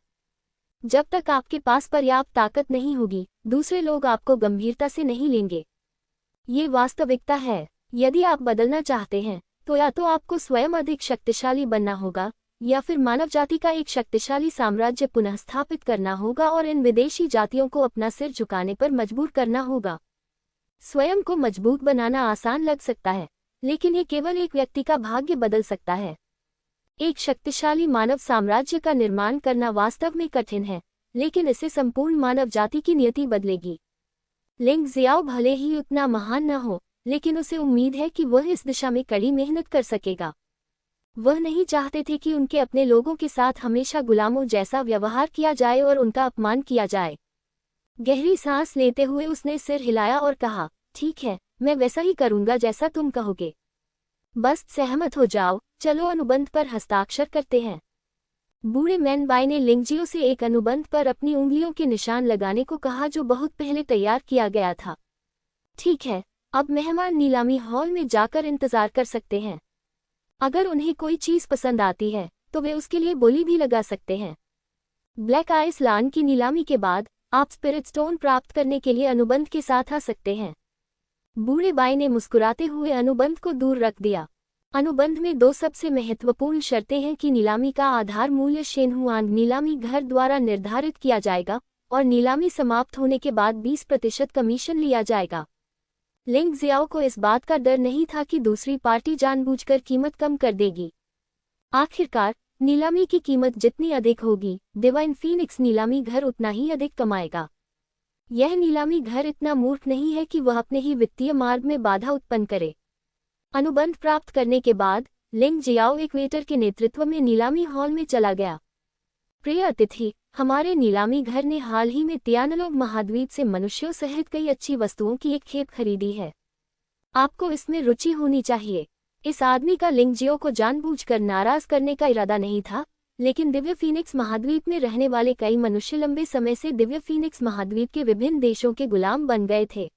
जब तक आपके पास पर्याप्त ताकत नहीं होगी, दूसरे लोग आपको गंभीरता से नहीं लेंगे। ये वास्तविकता है। यदि आप बदलना चाहते हैं तो या तो आपको स्वयं अधिक शक्तिशाली बनना होगा, या फिर मानव जाति का एक शक्तिशाली साम्राज्य पुनः स्थापित करना होगा और इन विदेशी जातियों को अपना सिर झुकाने पर मजबूर करना होगा। स्वयं को मजबूत बनाना आसान लग सकता है, लेकिन ये केवल एक व्यक्ति का भाग्य बदल सकता है। एक शक्तिशाली मानव साम्राज्य का निर्माण करना वास्तव में कठिन है, लेकिन इससे संपूर्ण मानव जाति की नियति बदलेगी। लिंग जियाओ भले ही उतना महान न हो, लेकिन उसे उम्मीद है कि वह इस दिशा में कड़ी मेहनत कर सकेगा। वह नहीं चाहते थे कि उनके अपने लोगों के साथ हमेशा गुलामों जैसा व्यवहार किया जाए और उनका अपमान किया जाए। गहरी सांस लेते हुए उसने सिर हिलाया और कहा, ठीक है, मैं वैसा ही करूंगा जैसा तुम कहोगे। बस सहमत हो जाओ, चलो अनुबंध पर हस्ताक्षर करते हैं। बूढ़े मैनबाई ने लिंगजियो से एक अनुबंध पर अपनी उंगलियों के निशान लगाने को कहा जो बहुत पहले तैयार किया गया था। ठीक है, अब मेहमान नीलामी हॉल में जाकर इंतजार कर सकते हैं। अगर उन्हें कोई चीज पसंद आती है तो वे उसके लिए बोली भी लगा सकते हैं। ब्लैक आइस लॉन की नीलामी के बाद आप स्पिरिट स्टोन प्राप्त करने के लिए अनुबंध के साथ आ सकते हैं। बूढ़े बाई ने मुस्कुराते हुए अनुबंध को दूर रख दिया। अनुबंध में दो सबसे महत्वपूर्ण शर्तें हैं कि नीलामी का आधार मूल्य शेनहुआंग नीलामी घर द्वारा निर्धारित किया जाएगा और नीलामी समाप्त होने के बाद 20% कमीशन लिया जाएगा। लिंग जियाओ को इस बात का डर नहीं था कि दूसरी पार्टी जानबूझकर कीमत कम कर देगी। आखिरकार नीलामी की कीमत जितनी अधिक होगी, डिवाइन फीनिक्स नीलामी घर उतना ही अधिक कमाएगा। यह नीलामी घर इतना मूर्ख नहीं है कि वह अपने ही वित्तीय मार्ग में बाधा उत्पन्न करे। अनुबंध प्राप्त करने के बाद लिंग जियाओ एक वेटर के नेतृत्व में नीलामी हॉल में चला गया। प्रिय अतिथि, हमारे नीलामी घर ने हाल ही में तियानलोग महाद्वीप से मनुष्यों सहित कई अच्छी वस्तुओं की एक खेप खरीदी है। आपको इसमें रुचि होनी चाहिए। इस आदमी का लिंगजियो को जानबूझकर नाराज करने का इरादा नहीं था, लेकिन दिव्य फीनिक्स महाद्वीप में रहने वाले कई मनुष्य लंबे समय से दिव्य फीनिक्स महाद्वीप के विभिन्न देशों के गुलाम बन गए थे।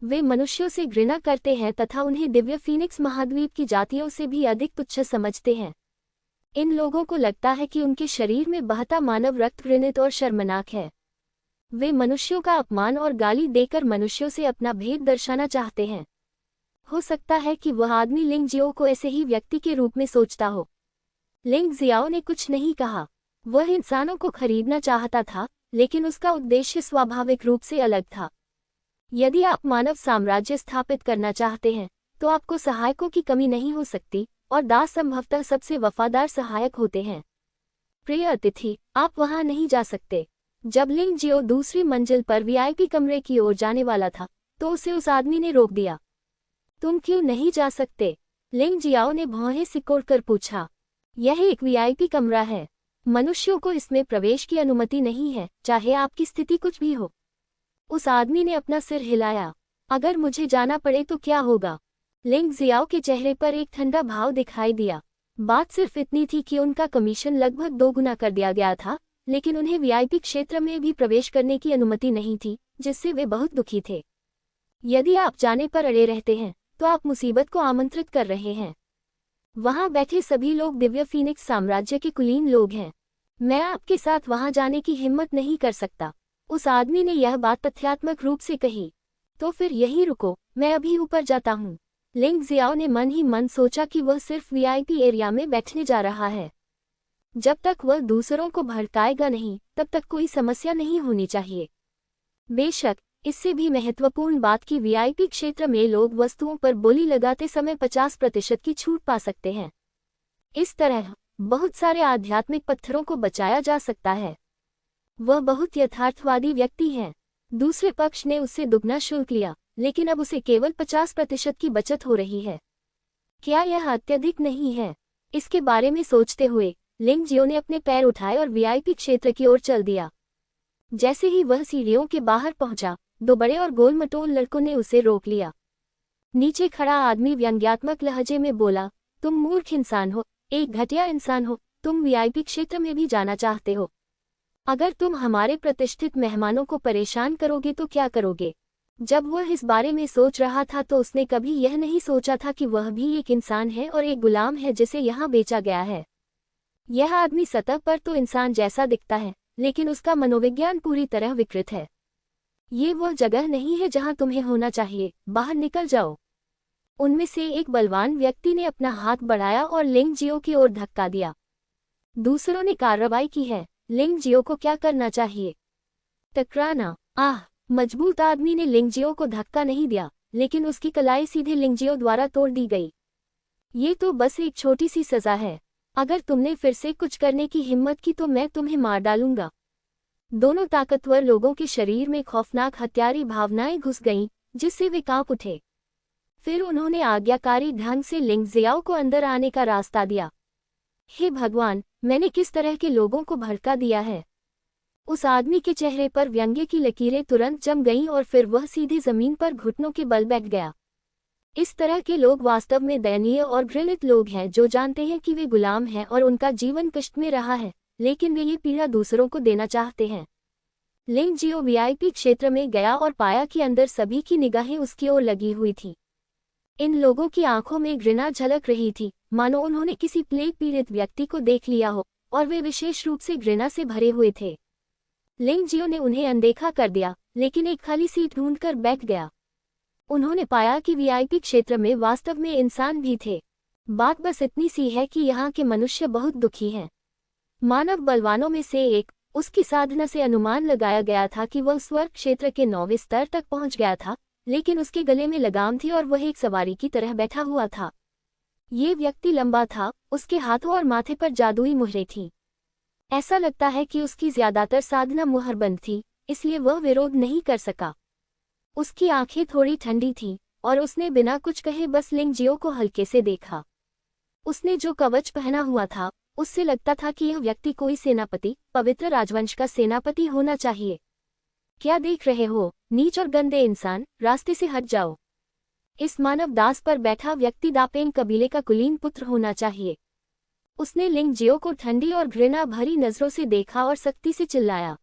वे मनुष्यों से घृणा करते हैं तथा उन्हें दिव्य फीनिक्स महाद्वीप की जातियों से भी अधिक तुच्छ समझते हैं। इन लोगों को लगता है कि उनके शरीर में बहता मानव रक्त घृणित और शर्मनाक है। वे मनुष्यों का अपमान और गाली देकर मनुष्यों से अपना भेद दर्शाना चाहते हैं। हो सकता है कि वह आदमी लिंग जियो को ऐसे ही व्यक्ति के रूप में सोचता हो। लिंग जियाओ ने कुछ नहीं कहा। वह इंसानों को खरीदना चाहता था, लेकिन उसका उद्देश्य स्वाभाविक रूप से अलग था। यदि आप मानव साम्राज्य स्थापित करना चाहते हैं तो आपको सहायकों की कमी नहीं हो सकती, और दास संभवतः सबसे वफादार सहायक होते हैं। प्रिय अतिथि, आप वहां नहीं जा सकते। जब लिंग जियो दूसरी मंजिल पर वीआईपी कमरे की ओर जाने वाला था तो उसे उस आदमी ने रोक दिया। तुम क्यों नहीं जा सकते? लिंग जियाओ ने भौहें सिकोड़कर पूछा। यह एक वीआईपी कमरा है। मनुष्यों को इसमें प्रवेश की अनुमति नहीं है, चाहे आपकी स्थिति कुछ भी हो। उस आदमी ने अपना सिर हिलाया। अगर मुझे जाना पड़े तो क्या होगा? लिंग जियाओ के चेहरे पर एक ठंडा भाव दिखाई दिया। बात सिर्फ इतनी थी कि उनका कमीशन लगभग 2 गुना कर दिया गया था, लेकिन उन्हें वीआईपी क्षेत्र में भी प्रवेश करने की अनुमति नहीं थी, जिससे वे बहुत दुखी थे। यदि आप जाने पर अड़े रहते हैं तो आप मुसीबत को आमंत्रित कर रहे हैं। वहां बैठे सभी लोग दिव्य फीनिक्स साम्राज्य के कुलीन लोग हैं। मैं आपके साथ वहां जाने की हिम्मत नहीं कर सकता। उस आदमी ने यह बात तथ्यात्मक रूप से कही। तो फिर यहीं रुको, मैं अभी ऊपर जाता हूँ। लिंग जियाओ ने मन ही मन सोचा कि वह सिर्फ वीआईपी एरिया में बैठने जा रहा है। जब तक वह दूसरों को भड़काएगा नहीं, तब तक कोई समस्या नहीं होनी चाहिए। बेशक, इससे भी महत्वपूर्ण बात कि वीआईपी क्षेत्र में लोग वस्तुओं पर बोली लगाते समय 50% की छूट पा सकते हैं। इस तरह बहुत सारे आध्यात्मिक पत्थरों को बचाया जा सकता है। वह बहुत यथार्थवादी व्यक्ति है। दूसरे पक्ष ने उससे दुगना शुल्क लिया, लेकिन अब उसे केवल 50% की बचत हो रही है। क्या यह अत्यधिक नहीं है? इसके बारे में सोचते हुए लिंग जियो ने अपने पैर उठाए और वीआईपी क्षेत्र की ओर चल दिया। जैसे ही वह सीढ़ियों के बाहर पहुंचा, 2 बड़े और गोल-मटोल लड़कों ने उसे रोक लिया। नीचे खड़ा आदमी व्यंग्यात्मक लहजे में बोला, तुम मूर्ख इंसान हो, एक घटिया इंसान हो, तुम वीआईपी क्षेत्र में भी जाना चाहते हो। अगर तुम हमारे प्रतिष्ठित मेहमानों को परेशान करोगे तो क्या करोगे? जब वह इस बारे में सोच रहा था तो उसने कभी यह नहीं सोचा था कि वह भी एक इंसान है और एक गुलाम है जिसे यहाँ बेचा गया है। यह आदमी सतह पर तो इंसान जैसा दिखता है, लेकिन उसका मनोविज्ञान पूरी तरह विकृत है। ये वह जगह नहीं है जहाँ तुम्हें होना चाहिए, बाहर निकल जाओ। उनमें से एक बलवान व्यक्ति ने अपना हाथ बढ़ाया और लिंग जियो की ओर धक्का दिया। दूसरों ने कार्रवाई की है। लिंग जियो को क्या करना चाहिए? टकराना। आह! मजबूत आदमी ने लिंग जियो को धक्का नहीं दिया, लेकिन उसकी कलाई सीधे लिंग जियो द्वारा तोड़ दी गई। ये तो बस एक छोटी सी सजा है। अगर तुमने फिर से कुछ करने की हिम्मत की तो मैं तुम्हें मार डालूंगा। दोनों ताकतवर लोगों के शरीर में खौफनाक हत्यारी भावनाएं घुस गईं, जिससे वे कांप उठे। फिर उन्होंने आज्ञाकारी ढंग से लिंग जियाओ को अंदर आने का रास्ता दिया। हे भगवान, मैंने किस तरह के लोगों को भड़का दिया है? उस आदमी के चेहरे पर व्यंग्य की लकीरें तुरंत जम गईं और फिर वह सीधे जमीन पर घुटनों के बल बैठ गया। इस तरह के लोग वास्तव में दयनीय और घृणित लोग हैं जो जानते हैं कि वे गुलाम हैं और उनका जीवन कष्ट में रहा है, लेकिन वे ये पीड़ा दूसरों को देना चाहते हैं। लिंग जियो वीआईपी क्षेत्र में गया और पाया कि अंदर सभी की निगाहें उसकी ओर लगी हुई थी। इन लोगों की आंखों में घृणा झलक रही थी, मानो उन्होंने किसी प्लेग पीड़ित व्यक्ति को देख लिया हो, और वे विशेष रूप से घृणा से भरे हुए थे। लिंग जियो ने उन्हें अनदेखा कर दिया, लेकिन एक खाली सीट ढूंढकर बैठ गया। उन्होंने पाया कि वीआईपी क्षेत्र में वास्तव में इंसान भी थे। बात बस इतनी सी है कि यहाँ के मनुष्य बहुत दुखी हैं। मानव बलवानों में से एक, उसकी साधना से अनुमान लगाया गया था कि वह स्वर्ग क्षेत्र के 9वें स्तर तक पहुंच गया था, लेकिन उसके गले में लगाम थी और वह एक सवारी की तरह बैठा हुआ था। ये व्यक्ति लंबा था, उसके हाथों और माथे पर जादुई मुहरें थीं। ऐसा लगता है कि उसकी ज्यादातर साधना मुहरबंद थी, इसलिए वह विरोध नहीं कर सका। उसकी आंखें थोड़ी ठंडी थीं, और उसने बिना कुछ कहे बस लिंग जियो को हल्के से देखा। उसने जो कवच पहना हुआ था, उससे लगता था कि यह व्यक्ति कोई सेनापति, पवित्र राजवंश का सेनापति होना चाहिए। क्या देख रहे हो, नीच और गंदे इंसान, रास्ते से हट जाओ। इस मानव दास पर बैठा व्यक्ति दापेन कबीले का कुलीन पुत्र होना चाहिए। उसने लिंग जियो को ठंडी और घृणा भरी नजरों से देखा और सख्ती से चिल्लाया।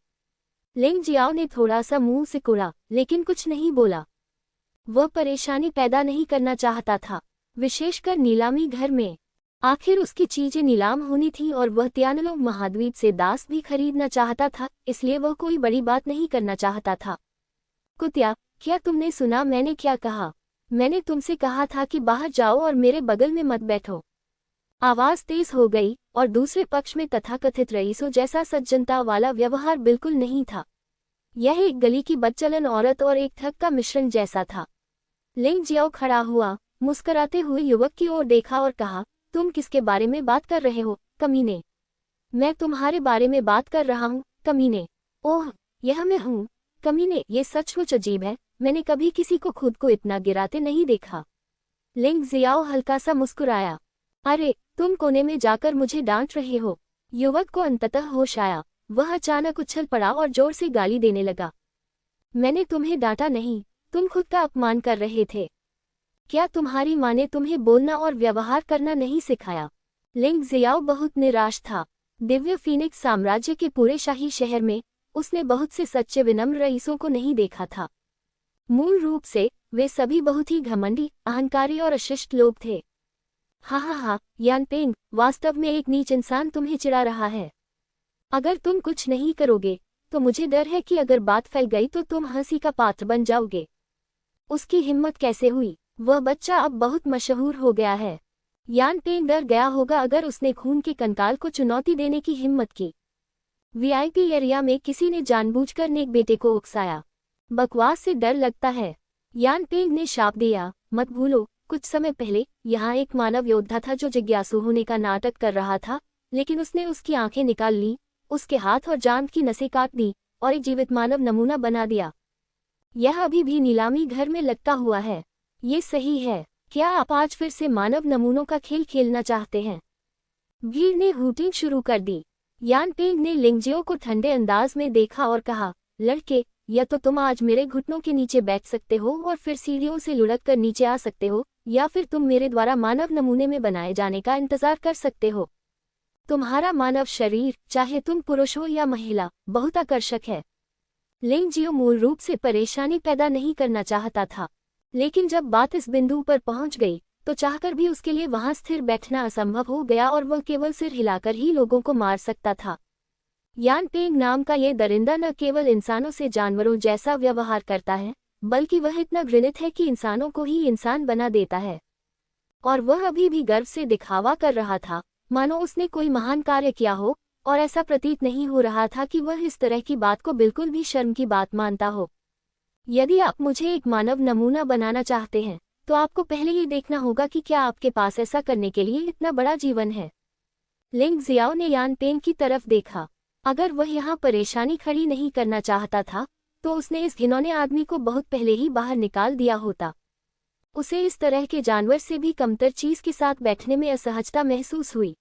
लिंग जियाओ ने थोड़ा सा मुंह सिकुड़ा, लेकिन कुछ नहीं बोला। वह परेशानी पैदा नहीं करना चाहता था, विशेषकर नीलामी घर में। आखिर उसकी चीजें नीलाम होनी थी और वह तियानलोंग महाद्वीप से दास भी खरीदना चाहता था, इसलिए वह कोई बड़ी बात नहीं करना चाहता था। कुतिया, क्या तुमने सुना मैंने क्या कहा? मैंने तुमसे कहा था कि बाहर जाओ और मेरे बगल में मत बैठो। आवाज तेज हो गई, और दूसरे पक्ष में तथाकथित रईसों जैसा सज्जनता वाला व्यवहार बिल्कुल नहीं था। यह एक गली की बदचलन औरत और एक ठग का मिश्रण जैसा था। लिंग जियाओ खड़ा हुआ, मुस्कुराते हुए युवक की ओर देखा और कहा, तुम किसके बारे में बात कर रहे हो, कमीने? मैं तुम्हारे बारे में बात कर रहा हूँ, कमीने। ओह, यह मैं हूँ, कमीने। ये सचमुच अजीब है, मैंने कभी किसी को खुद को इतना गिराते नहीं देखा। लिंग जियाओ हल्का सा मुस्कुराया। अरे, तुम कोने में जाकर मुझे डांट रहे हो। युवक को अंततः होश आया। वह अचानक उछल पड़ा और जोर से गाली देने लगा। मैंने तुम्हें डांटा नहीं, तुम खुद का अपमान कर रहे थे। क्या तुम्हारी माँ ने तुम्हें बोलना और व्यवहार करना नहीं सिखाया? लिंग जियाओ बहुत निराश था। दिव्य फीनिक्स साम्राज्य के पूरे शाही शहर में उसने बहुत से सच्चे विनम्र रईसों को नहीं देखा था। मूल रूप से वे सभी बहुत ही घमंडी, अहंकारी और अशिष्ट लोग थे। हा, यानपेंग, वास्तव में एक नीच इंसान तुम्हें चिढ़ा रहा है। अगर तुम कुछ नहीं करोगे, तो मुझे डर है कि अगर बात फैल गई तो तुम हंसी का पात्र बन जाओगे। उसकी हिम्मत कैसे हुई? वह बच्चा अब बहुत मशहूर हो गया है। यानपेंग डर गया होगा अगर उसने खून के कंकाल को चुनौती देने की हिम्मत की। वीआईपी एरिया में किसी ने जानबूझकर नेक बेटे को उकसाया। बकवास से डर लगता है। यानपेंग ने शाप दिया, मत भूलो, कुछ समय पहले यहाँ एक मानव योद्धा था जो जिज्ञासु होने का नाटक कर रहा था, लेकिन उसने उसकी आंखें निकाल ली, उसके हाथ और जांघ की नसें काट दी और एक जीवित मानव नमूना बना दिया। यह अभी भी नीलामी घर में लटका हुआ है। ये सही है। क्या आप आज फिर से मानव नमूनों का खेल खेलना चाहते हैं? भीड़ ने हूटिंग शुरू कर दी। यानपेंग ने लिंग जियो को ठंडे अंदाज में देखा और कहा, लड़के, या तो तुम आज मेरे घुटनों के नीचे बैठ सकते हो और फिर सीढ़ियों से लुढ़क कर नीचे आ सकते हो, या फिर तुम मेरे द्वारा मानव नमूने में बनाए जाने का इंतजार कर सकते हो। तुम्हारा मानव शरीर, चाहे तुम पुरुष हो या महिला, बहुत आकर्षक है। लिंग जियो मूल रूप से परेशानी पैदा नहीं करना चाहता था, लेकिन जब बात इस बिंदु पर पहुंच गई, तो चाहकर भी उसके लिए वहां स्थिर बैठना असंभव हो गया और वह केवल सिर हिलाकर ही लोगों को मार सकता था। यानपेंग नाम का ये दरिंदा न केवल इंसानों से जानवरों जैसा व्यवहार करता है, बल्कि वह इतना घृणित है कि इंसानों को ही इंसान बना देता है। और वह अभी भी गर्व से दिखावा कर रहा था, मानो उसने कोई महान कार्य किया हो, और ऐसा प्रतीत नहीं हो रहा था कि वह इस तरह की बात को बिल्कुल भी शर्म की बात मानता हो। यदि आप मुझे एक मानव नमूना बनाना चाहते हैं, तो आपको पहले ये देखना होगा कि क्या आपके पास ऐसा करने के लिए इतना बड़ा जीवन है। लिंग जियाओ ने यानपेंग की तरफ देखा। अगर वह यहाँ परेशानी खड़ी नहीं करना चाहता था, तो उसने इस घिनौने आदमी को बहुत पहले ही बाहर निकाल दिया होता। उसे इस तरह के जानवर से भी कमतर चीज के साथ बैठने में असहजता महसूस हुई।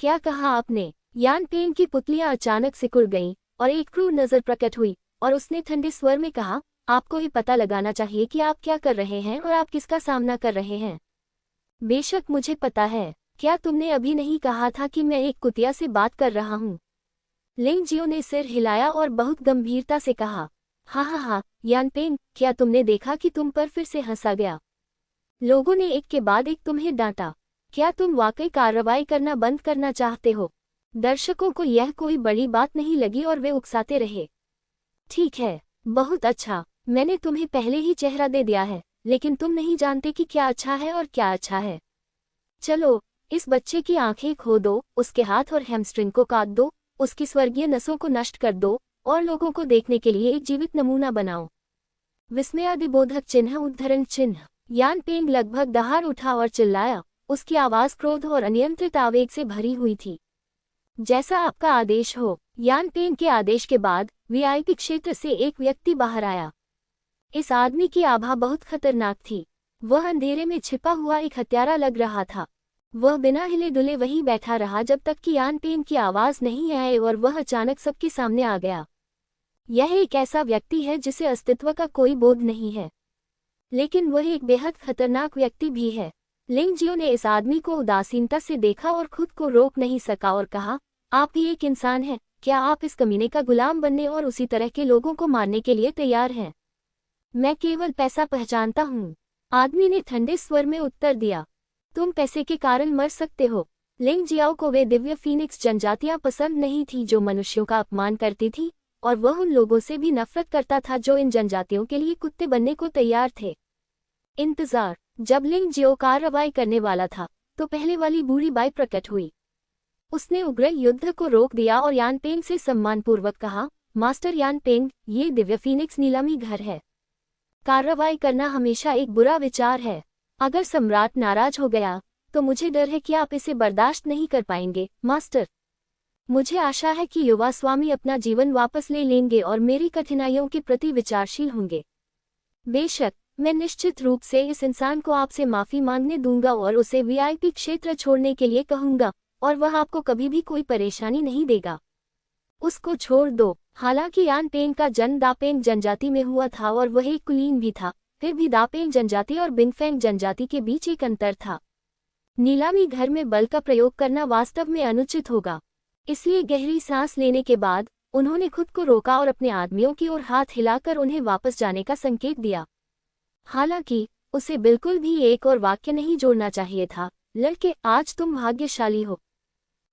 क्या कहा आपने? यानपेंग की पुतलियां अचानक सिकुड़ गईं और एक क्रूर नजर प्रकट हुई, और उसने ठंडे स्वर में कहा, आपको ही पता लगाना चाहिए कि आप क्या कर रहे हैं और आप किसका सामना कर रहे हैं। बेशक मुझे पता है, क्या तुमने अभी नहीं कहा था कि मैं एक कुतिया से बात कर रहा हूँ? लिंग जियो ने सिर हिलाया और बहुत गंभीरता से कहा, हाँ हाँ हाँ यानपेंग, क्या तुमने देखा कि तुम पर फिर से हंसा गया? लोगों ने एक के बाद एक तुम्हें डांटा। क्या तुम वाकई कार्रवाई करना बंद करना चाहते हो? दर्शकों को यह कोई बड़ी बात नहीं लगी और वे उकसाते रहे। ठीक है, बहुत अच्छा, मैंने तुम्हें पहले ही चेहरा दे दिया है, लेकिन तुम नहीं जानते कि क्या अच्छा है और क्या अच्छा है। चलो, इस बच्चे की आंखें खो दो, उसके हाथ और हैमस्ट्रिंग को काट दो, उसकी स्वर्गीय नसों को नष्ट कर दो और लोगों को देखने के लिए एक जीवित नमूना बनाओ। विस्मयादिबोधक चिन्ह उद्धरण चिन्ह। यानपेंग लगभग दहाड़ उठा और चिल्लाया, उसकी आवाज क्रोध और अनियंत्रित आवेग से भरी हुई थी। जैसा आपका आदेश हो। यानपेंग के आदेश के बाद वीआईपी क्षेत्र से एक व्यक्ति बाहर आया। इस आदमी की आभा बहुत खतरनाक थी। वह अंधेरे में छिपा हुआ एक हत्यारा लग रहा था। वह बिना हिले डुले वहीं बैठा रहा जब तक कि यानपेंग की आवाज नहीं आई और वह अचानक सबके सामने आ गया। यह एक ऐसा व्यक्ति है जिसे अस्तित्व का कोई बोध नहीं है, लेकिन वह एक बेहद खतरनाक व्यक्ति भी है। लिंग जियो ने इस आदमी को उदासीनता से देखा और खुद को रोक नहीं सका और कहा, आप भी एक इंसान हैं, क्या आप इस कमीने का गुलाम बनने और उसी तरह के लोगों को मारने के लिए तैयार हैं? मैं केवल पैसा पहचानता हूँ, आदमी ने ठंडे स्वर में उत्तर दिया। तुम पैसे के कारण मर सकते हो। लिंग जियाओ को वे दिव्य फीनिक्स जनजातियां पसंद नहीं थी जो मनुष्यों का अपमान करती थी, और वह उन लोगों से भी नफरत करता था जो इन जनजातियों के लिए कुत्ते बनने को तैयार थे। इंतजार। जब लिंग जियो कार्रवाई करने वाला था, तो पहले वाली बूढ़ी बाई प्रकट हुई। उसने उग्र युद्ध को रोक दिया और यानपेंग से सम्मानपूर्वक कहा, मास्टर यानपेंग, ये दिव्य फीनिक्स नीलामी घर है। कार्रवाई करना हमेशा एक बुरा विचार है। अगर सम्राट नाराज हो गया, तो मुझे डर है कि आप इसे बर्दाश्त नहीं कर पाएंगे, मास्टर। मुझे आशा है कि युवा स्वामी अपना जीवन वापस ले लेंगे और मेरी कठिनाइयों के प्रति विचारशील होंगे। बेशक, मैं निश्चित रूप से इस इंसान को आपसे माफी मांगने दूंगा और उसे वीआईपी क्षेत्र छोड़ने के लिए कहूंगा, और वह आपको कभी भी कोई परेशानी नहीं देगा। उसको छोड़ दो। हालांकि यानपेंग का जन्म दापेंग जनजाति में हुआ था और वह एक कुलीन भी था, फिर भी दापेंग जनजाति और बिंगफेंग जनजाति के बीच एक अंतर था। नीलामी घर में बल का प्रयोग करना वास्तव में अनुचित होगा। इसलिए गहरी सांस लेने के बाद उन्होंने खुद को रोका और अपने आदमियों की ओर हाथ हिलाकर उन्हें वापस जाने का संकेत दिया। हालांकि उसे बिल्कुल भी एक और वाक्य नहीं जोड़ना चाहिए था, लड़के, आज तुम भाग्यशाली हो।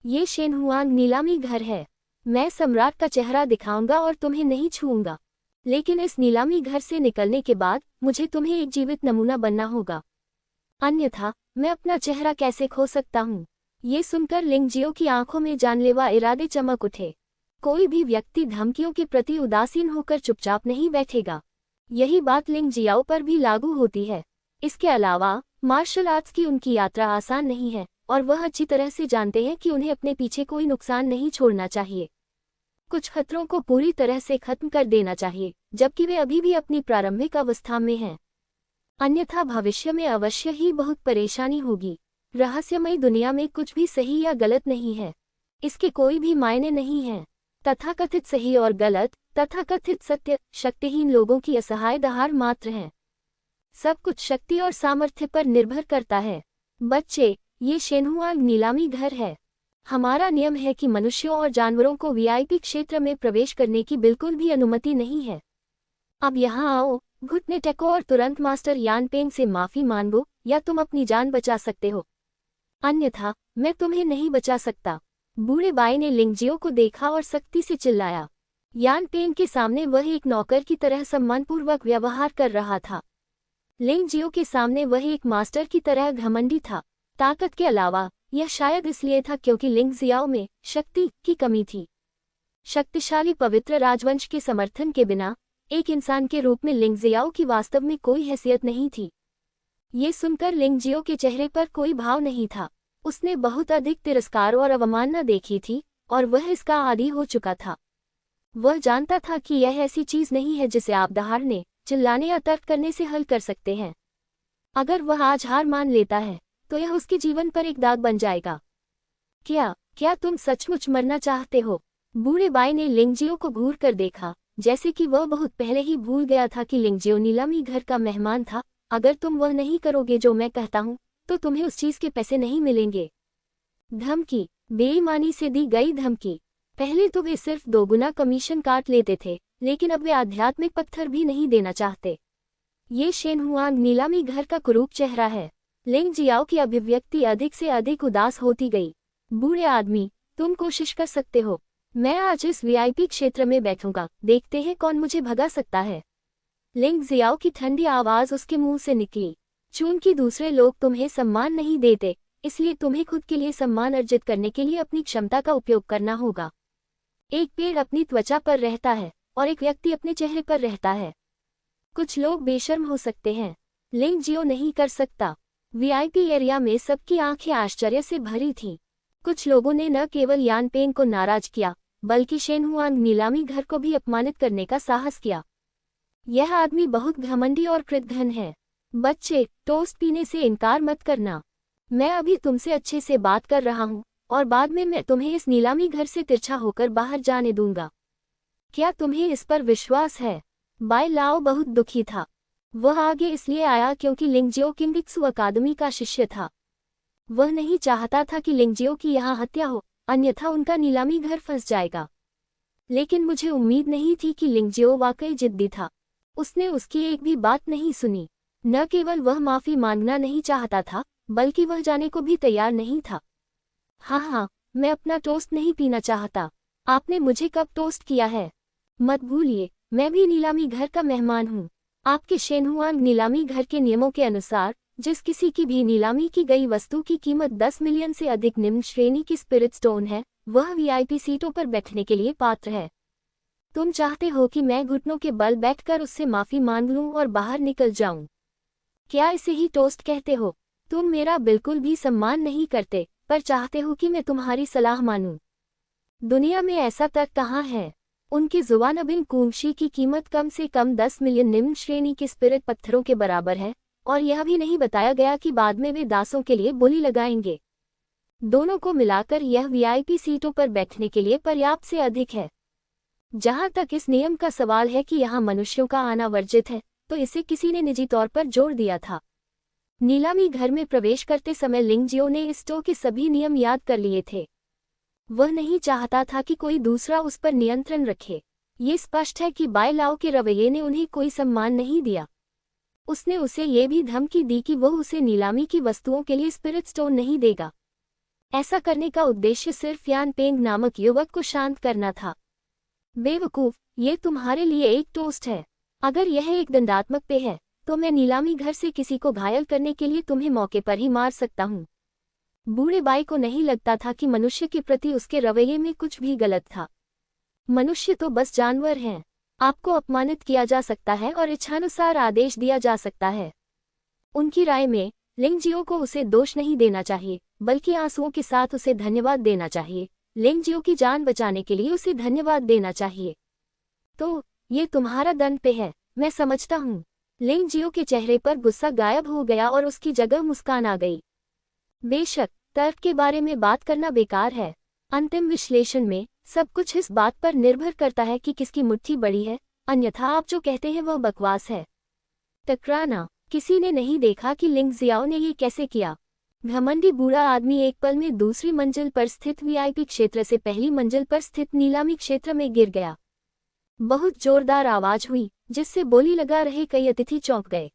ये शेनहुआंग नीलामी घर है। मैं सम्राट का चेहरा दिखाऊंगा और तुम्हें नहीं छूऊंगा, लेकिन इस नीलामी घर से निकलने के बाद मुझे तुम्हें एक जीवित नमूना बनना होगा, अन्यथा मैं अपना चेहरा कैसे खो सकता हूँ? ये सुनकर लिंग जियो की आंखों में जानलेवा इरादे चमक उठे। कोई भी व्यक्ति धमकियों के प्रति उदासीन होकर चुपचाप नहीं बैठेगा। यही बात लिंग जियाओ पर भी लागू होती है। इसके अलावा मार्शल आर्ट्स की उनकी यात्रा आसान नहीं है, और वह अच्छी तरह से जानते हैं कि उन्हें अपने पीछे कोई नुकसान नहीं छोड़ना चाहिए। कुछ खतरों को पूरी तरह से खत्म कर देना चाहिए, जबकि वे अभी भी अपनी प्रारंभिक अवस्था में हैं। अन्यथा भविष्य में अवश्य ही बहुत परेशानी होगी। रहस्यमयी दुनिया में कुछ भी सही या गलत नहीं है। इसके कोई भी मायने नहीं हैं। तथाकथित सही और गलत, तथाकथित सत्य, शक्तिहीन लोगों की असहाय दहाड़ मात्र हैं। सब कुछ शक्ति और सामर्थ्य पर निर्भर करता है। बच्चे, ये शेनहुआंग नीलामी घर है। हमारा नियम है कि मनुष्यों और जानवरों को वीआईपी क्षेत्र में प्रवेश करने की बिल्कुल भी अनुमति नहीं है। अब यहाँ आओ, घुटने टेको और तुरंत मास्टर यानपेंग से माफी मांगो, या तुम अपनी जान बचा सकते हो, अन्यथा मैं तुम्हें नहीं बचा सकता। बूढ़े बाई ने लिंग जियो को देखा और सख्ती से चिल्लाया। यानपेंग के सामने वह एक नौकर की तरह सम्मानपूर्वक व्यवहार कर रहा था। लिंग जियो के सामने वह एक मास्टर की तरह घमंडी था। ताकत के अलावा यह शायद इसलिए था क्योंकि लिंग जियाओ में शक्ति की कमी थी। शक्तिशाली पवित्र राजवंश के समर्थन के बिना एक इंसान के रूप में लिंग जियाओ की वास्तव में कोई हैसियत नहीं थी। ये सुनकर लिंग जियो के चेहरे पर कोई भाव नहीं था। उसने बहुत अधिक तिरस्कार और अवमानना देखी थी, और वह इसका आदी हो चुका था। वह जानता था कि यह ऐसी चीज नहीं है जिसे आप दहाड़ने, चिल्लाने या तर्क करने से हल कर सकते हैं। अगर वह आज हार मान लेता है, तो यह उसके जीवन पर एक दाग बन जाएगा। क्या तुम सचमुच मरना चाहते हो? बूढ़े बाई ने लिंग जियो को घूर कर देखा, जैसे कि वह बहुत पहले ही भूल गया था कि लिंगजियो नीलामी घर का मेहमान था। अगर तुम वह नहीं करोगे जो मैं कहता हूँ तो तुम्हें उस चीज के पैसे नहीं मिलेंगे। धमकी, बेईमानी से दी गई धमकी। पहले तो वे सिर्फ 2 गुना कमीशन काट लेते थे, लेकिन अब वे आध्यात्मिक पत्थर भी नहीं देना चाहते। ये शेनहुआंग नीलामी घर का कुरूप चेहरा है। लिंग जियाओ की अभिव्यक्ति अधिक से अधिक उदास होती गई। बूढ़े आदमी, तुम कोशिश कर सकते हो। मैं आज इस वीआईपी क्षेत्र में बैठूंगा, देखते हैं कौन मुझे भगा सकता है। लिंग जियाओ की ठंडी आवाज उसके मुंह से निकली। चूंकि दूसरे लोग तुम्हें सम्मान नहीं देते, इसलिए तुम्हें खुद के लिए सम्मान अर्जित करने के लिए अपनी क्षमता का उपयोग करना होगा। एक पेड़ अपनी त्वचा पर रहता है और एक व्यक्ति अपने चेहरे पर रहता है। कुछ लोग बेशर्म हो सकते हैं, लिंग जियो नहीं कर सकता। वीआईपी एरिया में सबकी आंखें आश्चर्य से भरी थीं। कुछ लोगों ने न केवल यानपेंग को नाराज किया, बल्कि शेनहुआंग नीलामी घर को भी अपमानित करने का साहस किया। यह आदमी बहुत घमंडी और कृतघ्न है। बच्चे, टोस्ट पीने से इनकार मत करना। मैं अभी तुमसे अच्छे से बात कर रहा हूँ और बाद में मैं तुम्हें इस नीलामी घर से तिरछा होकर बाहर जाने दूंगा। क्या तुम्हें इस पर विश्वास है? बाय लाओ बहुत दुखी था। वह आगे इसलिए आया क्योंकि लिंगजियो किंगित्सु अकादमी का शिष्य था। वह नहीं चाहता था कि लिंगजियो की यहाँ हत्या हो, अन्यथा उनका नीलामी घर फंस जाएगा। लेकिन मुझे उम्मीद नहीं थी कि लिंगजियो वाकई जिद्दी था। उसने उसकी एक भी बात नहीं सुनी। न केवल वह माफी मांगना नहीं चाहता था, बल्कि वह जाने को भी तैयार नहीं था। हाँ, मैं अपना टोस्ट नहीं पीना चाहता। आपने मुझे कब टोस्ट किया है? मत भूलिए, मैं भी नीलामी घर का मेहमान हूँ। आपके शेनहुआंग नीलामी घर के नियमों के अनुसार जिस किसी की भी नीलामी की गई वस्तु की कीमत 10 मिलियन से अधिक निम्न श्रेणी की स्पिरिट स्टोन है, वह वीआईपी सीटों पर बैठने के लिए पात्र है। तुम चाहते हो कि मैं घुटनों के बल बैठकर उससे माफी मांग लूं और बाहर निकल जाऊं? क्या इसे ही टोस्ट कहते हो? तुम मेरा बिल्कुल भी सम्मान नहीं करते, पर चाहते हो कि मैं तुम्हारी सलाह मानूं। दुनिया में ऐसा तक कहाँ है? उनकी जुबान बिन कुंगशी की कीमत कम से कम 10 मिलियन निम्न श्रेणी के स्पिरिट पत्थरों के बराबर है, और यह भी नहीं बताया गया कि बाद में वे दासों के लिए बोली लगाएंगे। दोनों को मिलाकर यह वीआईपी सीटों पर बैठने के लिए पर्याप्त से अधिक है। जहां तक इस नियम का सवाल है कि यहाँ मनुष्यों का आना वर्जित है, तो इसे किसी ने निजी तौर पर जोड़ दिया था। नीलामी घर में प्रवेश करते समय लिंगजियो ने इस शो के सभी नियम याद कर लिए थे। वह नहीं चाहता था कि कोई दूसरा उस पर नियंत्रण रखे। ये स्पष्ट है कि बाय लाओ के रवैये ने उन्हें कोई सम्मान नहीं दिया। उसने उसे ये भी धमकी दी कि वह उसे नीलामी की वस्तुओं के लिए स्पिरिट स्टोन नहीं देगा। ऐसा करने का उद्देश्य सिर्फ यानपेंग नामक युवक को शांत करना था। बेवकूफ, ये तुम्हारे लिए एक टोस्ट है। अगर यह एक दंडात्मक पेय है, तो मैं नीलामी घर से किसी को घायल करने के लिए तुम्हें मौके पर ही मार सकता हूँ। बूढ़े बाई को नहीं लगता था कि मनुष्य के प्रति उसके रवैये में कुछ भी गलत था। मनुष्य तो बस जानवर हैं। आपको अपमानित किया जा सकता है और इच्छानुसार आदेश दिया जा सकता है। उनकी राय में लिंगजियो को उसे दोष नहीं देना चाहिए, बल्कि आंसुओं के साथ उसे धन्यवाद देना चाहिए। लिंगजियो की जान बचाने के लिए उसे धन्यवाद देना चाहिए। तो ये तुम्हारा दंड पे है, मैं समझता हूँ। लिंगजियो के चेहरे पर गुस्सा गायब हो गया और उसकी जगह मुस्कान आ गई। बेशक, तर्क के बारे में बात करना बेकार है। अंतिम विश्लेषण में सब कुछ इस बात पर निर्भर करता है कि किसकी मुट्ठी बड़ी है, अन्यथा आप जो कहते हैं वह बकवास है। टकराना, किसी ने नहीं देखा कि लिंगजियाओ ने ये कैसे किया। घमंडी बूढ़ा आदमी एक पल में दूसरी मंजिल पर स्थित वीआईपी क्षेत्र से पहली मंजिल पर स्थित नीलामी क्षेत्र में गिर गया। बहुत जोरदार आवाज हुई, जिससे बोली लगा रहे कई अतिथि चौंक गए।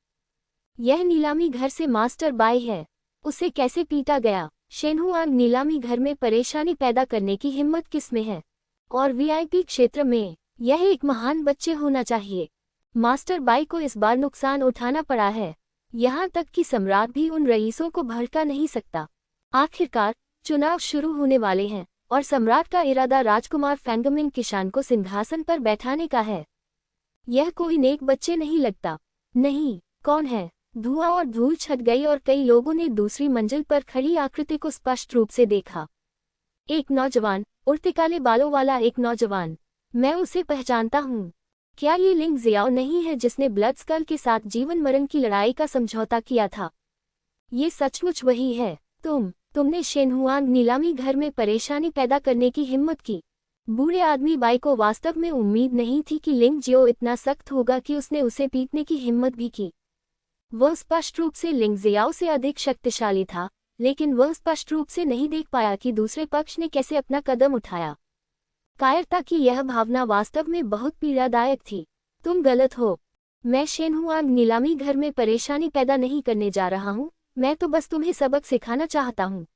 यह नीलामी घर से मास्टर बाई है। उसे कैसे पीटा गया? शेनहुआंग नीलामी घर में परेशानी पैदा करने की हिम्मत किसमें है? और वीआईपी क्षेत्र में यह एक महान बच्चे होना चाहिए। मास्टर बाई को इस बार नुकसान उठाना पड़ा है। यहाँ तक कि सम्राट भी उन रईसों को भड़का नहीं सकता। आखिरकार चुनाव शुरू होने वाले हैं और सम्राट का इरादा राजकुमार फेंगमिन किशान को सिंहासन पर बैठाने का है। यह कोई नेक बच्चे नहीं लगता। नहीं, कौन है? धुआं और धूल छट गई और कई लोगों ने दूसरी मंजिल पर खड़ी आकृति को स्पष्ट रूप से देखा। एक नौजवान, उड़ते काले बालों वाला एक नौजवान। मैं उसे पहचानता हूँ। क्या ये लिंगजियाओ नहीं है जिसने ब्लड स्कल के साथ जीवन मरण की लड़ाई का समझौता किया था? ये सचमुच वही है। तुमने शेनहुआंग नीलामी घर में परेशानी पैदा करने की हिम्मत की। बूढ़े आदमी बाई को वास्तव में उम्मीद नहीं थी कि लिंग जियो इतना सख्त होगा कि उसने उसे पीटने की हिम्मत भी की। वह स्पष्ट रूप से लिंग जियाओ से अधिक शक्तिशाली था, लेकिन वह स्पष्ट रूप से नहीं देख पाया कि दूसरे पक्ष ने कैसे अपना कदम उठाया। कायरता की यह भावना वास्तव में बहुत पीड़ादायक थी। तुम गलत हो। मैं शेनहुआंग नीलामी घर में परेशानी पैदा नहीं करने जा रहा हूँ, मैं तो बस तुम्हें सबक सिखाना चाहता हूँ।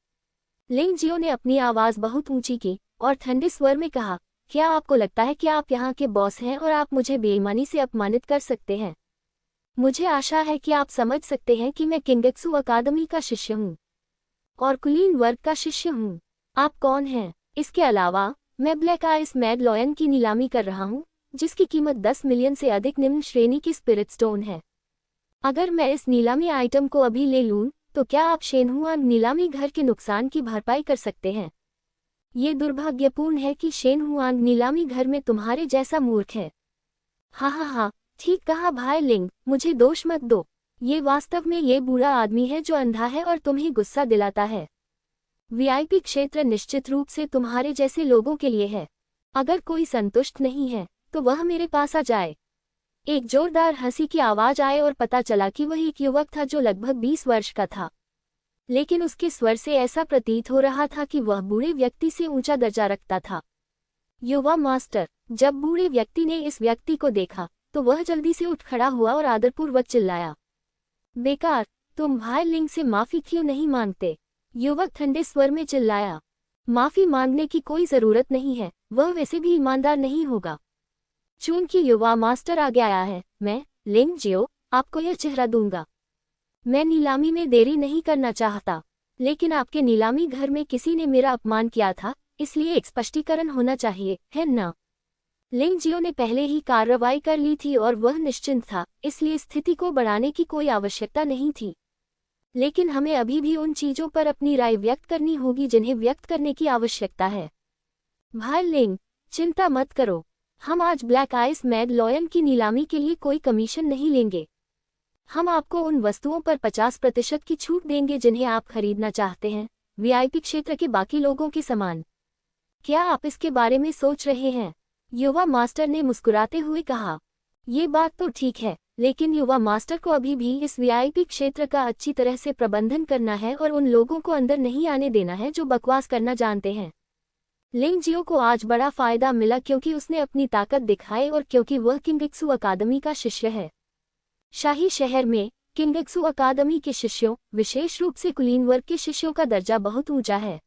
लिंग जियो ने अपनी आवाज़ बहुत ऊंची की और ठंडे स्वर में कहा, क्या आपको लगता है कि आप यहाँ के बॉस हैं और आप मुझे बेईमानी से अपमानित कर सकते हैं? मुझे आशा है कि आप समझ सकते हैं कि मैं किंगेत्सु अकादमी का शिष्य हूँ और कुलीन वर्ग का शिष्य हूँ। आप कौन हैं? इसके अलावा मैं ब्लैक आइस मैड लॉयन की नीलामी कर रहा हूँ, जिसकी कीमत 10 मिलियन से अधिक निम्न श्रेणी की स्पिरिट स्टोन है। अगर मैं इस नीलामी आइटम को अभी ले लूँ तो क्या आप शेनहुआंग नीलामी घर के नुकसान की भरपाई कर सकते हैं? ये दुर्भाग्यपूर्ण है कि शेनहुआंग नीलामी घर में तुम्हारे जैसा मूर्ख है। हाँ, ठीक कहा भाई लिंग, मुझे दोष मत दो। ये वास्तव में ये बुरा आदमी है जो अंधा है और तुम्हें गुस्सा दिलाता है। वीआईपी क्षेत्र निश्चित रूप से तुम्हारे जैसे लोगों के लिए है। अगर कोई संतुष्ट नहीं है तो वह मेरे पास आ जाए। एक जोरदार हंसी की आवाज आए और पता चला कि वह एक युवक था जो लगभग 20 वर्ष का था, लेकिन उसके स्वर से ऐसा प्रतीत हो रहा था कि वह बूढ़े व्यक्ति से ऊंचा दर्जा रखता था। युवा मास्टर। जब बूढ़े व्यक्ति ने इस व्यक्ति को देखा तो वह जल्दी से उठ खड़ा हुआ और आदरपूर्वक चिल्लाया, बेकार, तुम भाई लिंग से माफी क्यों नहीं मांगते? युवक ठंडे स्वर में चिल्लाया, माफी मांगने की कोई जरूरत नहीं है, वह वैसे भी ईमानदार नहीं होगा। चूंकि युवा मास्टर आगे आया है, मैं लिंग जियो आपको यह चेहरा दूंगा। मैं नीलामी में देरी नहीं करना चाहता, लेकिन आपके नीलामी घर में किसी ने मेरा अपमान किया था, इसलिए एक स्पष्टीकरण होना चाहिए, है ना? लिंग जियो ने पहले ही कार्रवाई कर ली थी और वह निश्चिंत था, इसलिए स्थिति को बढ़ाने की कोई आवश्यकता नहीं थी। लेकिन हमें अभी भी उन चीजों पर अपनी राय व्यक्त करनी होगी जिन्हें व्यक्त करने की आवश्यकता है। भाई लिंग, चिंता मत करो, हम आज ब्लैक आइस मैड लॉयन की नीलामी के लिए कोई कमीशन नहीं लेंगे। हम आपको उन वस्तुओं पर 50% की छूट देंगे जिन्हें आप खरीदना चाहते हैं, वीआईपी क्षेत्र के बाकी लोगों के समान। क्या आप इसके बारे में सोच रहे हैं? युवा मास्टर ने मुस्कुराते हुए कहा। ये बात तो ठीक है, लेकिन युवा मास्टर को अभी भी इस वीआईपी क्षेत्र का अच्छी तरह से प्रबंधन करना है और उन लोगों को अंदर नहीं आने देना है जो बकवास करना जानते हैं। लिंग जियो को आज बड़ा फायदा मिला क्योंकि उसने अपनी ताकत दिखाई और क्योंकि वह किंगेत्सु अकादमी का शिष्य है। शाही शहर में किंगेत्सु अकादमी के शिष्यों, विशेष रूप से कुलीन वर्ग के शिष्यों का दर्जा बहुत ऊंचा है।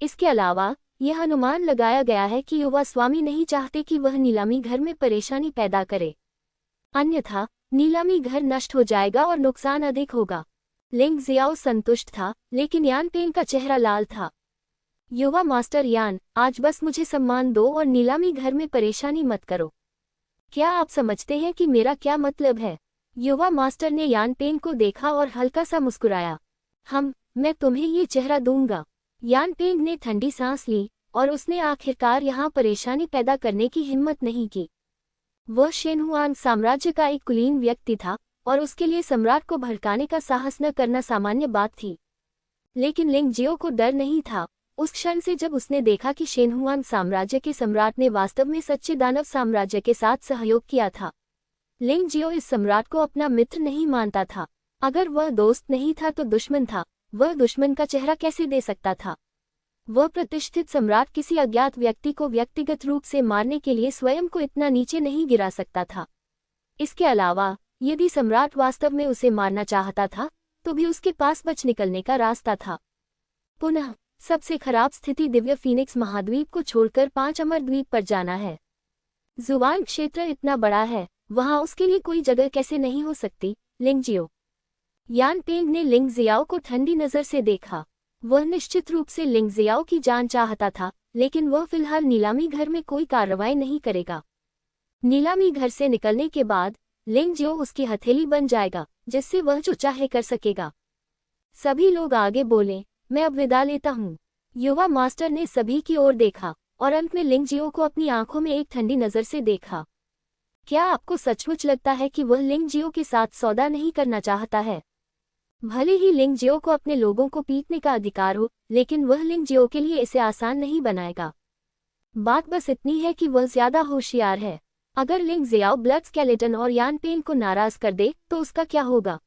इसके अलावा यह अनुमान लगाया गया है कि युवा स्वामी नहीं चाहते कि वह नीलामी घर में परेशानी पैदा करे, अन्यथा नीलामी घर नष्ट हो जाएगा और नुकसान अधिक होगा। लिंग जियाओ संतुष्ट था, लेकिन यान पेंग का चेहरा लाल था। युवा मास्टर यान, आज बस मुझे सम्मान दो और नीलामी घर में परेशानी मत करो। क्या आप समझते हैं कि मेरा क्या मतलब है? युवा मास्टर ने यान पेंग को देखा और हल्का सा मुस्कुराया। मैं तुम्हें ये चेहरा दूंगा। यान पेंग ने ठंडी सांस ली और उसने आखिरकार यहाँ परेशानी पैदा करने की हिम्मत नहीं की। वह शेनहुआन साम्राज्य का एक कुलीन व्यक्ति था और उसके लिए सम्राट को भड़काने का साहस न करना सामान्य बात थी। लेकिन लिंग जियो को डर नहीं था, उस क्षण से जब उसने देखा कि शेनहुआन साम्राज्य के सम्राट ने वास्तव में सच्चे दानव साम्राज्य के साथ सहयोग किया था। लिंग जियो इस सम्राट को अपना मित्र नहीं मानता था। अगर वह दोस्त नहीं था तो दुश्मन था। वह दुश्मन का चेहरा कैसे दे सकता था? वह प्रतिष्ठित सम्राट किसी अज्ञात व्यक्ति को व्यक्तिगत रूप से मारने के लिए स्वयं को इतना नीचे नहीं गिरा सकता था। इसके अलावा यदि सम्राट वास्तव में उसे मारना चाहता था तो भी उसके पास बच निकलने का रास्ता था। पुनः सबसे खराब स्थिति दिव्य फीनिक्स महाद्वीप को छोड़कर 5 अमर द्वीप पर जाना है। जुवान क्षेत्र इतना बड़ा है, वहां उसके लिए कोई जगह कैसे नहीं हो सकती? लिंग जियो। यान पेंग ने लिंग जियाओ को ठंडी नजर से देखा। वह निश्चित रूप से लिंग जियाओ की जान चाहता था, लेकिन वह फिलहाल नीलामी घर में कोई कार्रवाई नहीं करेगा। नीलामी घर से निकलने के बाद लिंग जियो उसकी हथेली बन जाएगा, जिससे वह जो चाहे कर सकेगा। सभी लोग आगे बोले, मैं अब विदा लेता हूँ। युवा मास्टर ने सभी की ओर देखा और अंत में लिंग जियो को अपनी आंखों में एक ठंडी नजर से देखा। क्या आपको सचमुच लगता है कि वह लिंग जियो के साथ सौदा नहीं करना चाहता है? भले ही लिंग जियो को अपने लोगों को पीटने का अधिकार हो, लेकिन वह लिंग जियो के लिए इसे आसान नहीं बनाएगा। बात बस इतनी है कि वह ज्यादा होशियार है। अगर लिंग जियाओ ब्लड स्केलेटन और यान पेन को नाराज कर दे तो उसका क्या होगा?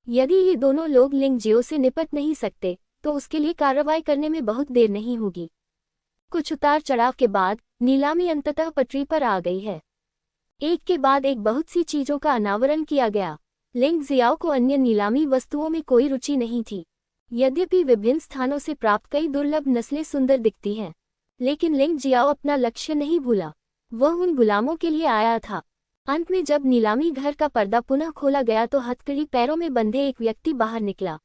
यदि ये दोनों लोग लिंग जियो से निपट नहीं सकते तो उसके लिए कार्रवाई करने में बहुत देर नहीं होगी। कुछ उतार चढ़ाव के बाद नीलामी अंततः पटरी पर आ गई है। एक के बाद एक बहुत सी चीजों का अनावरण किया गया। लिंग जियाओ को अन्य नीलामी वस्तुओं में कोई रुचि नहीं थी। यद्यपि विभिन्न स्थानों से प्राप्त कई दुर्लभ नस्लें सुंदर दिखती हैं, लेकिन लिंग जियाओ अपना लक्ष्य नहीं भूला। वह उन गुलामों के लिए आया था। अंत में जब नीलामी घर का पर्दा पुनः खोला गया तो हथकड़ी पैरों में बंधे एक व्यक्ति बाहर निकला।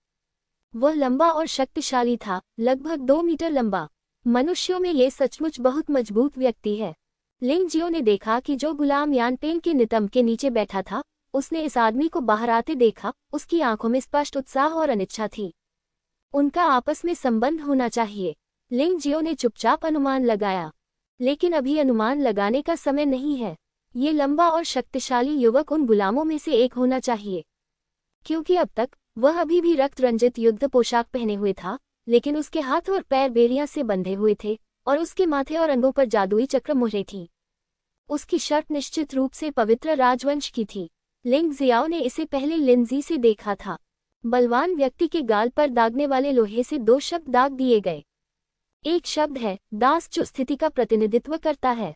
वह लंबा और शक्तिशाली था, लगभग 2 मीटर लंबा। मनुष्यों में ये सचमुच बहुत मजबूत व्यक्ति है। लिंग जियो ने देखा कि जो गुलाम यानपेंग के नितंब के नीचे बैठा था, उसने इस आदमी को बाहर आते देखा। उसकी आंखों में स्पष्ट उत्साह और अनिच्छा थी। उनका आपस में संबंध होना चाहिए। लिंग जियो ने चुपचाप अनुमान लगाया, लेकिन अभी अनुमान लगाने का समय नहीं है। ये लंबा और शक्तिशाली युवक उन गुलामों में से एक होना चाहिए, क्योंकि अब तक वह अभी भी रक्त रंजित युद्ध पोशाक पहने हुए था, लेकिन उसके हाथ और पैर बेड़ियां से बंधे हुए थे और उसके माथे और अंगों पर जादुई चक्र मुहरें थी। उसकी शर्ट निश्चित रूप से पवित्र राजवंश की थी। लिंग जियाओ ने इसे पहले लिंजी से देखा था। बलवान व्यक्ति के गाल पर दागने वाले लोहे से 2 शब्द दाग दिए गए। एक शब्द है दास, जो स्थिति का प्रतिनिधित्व करता है।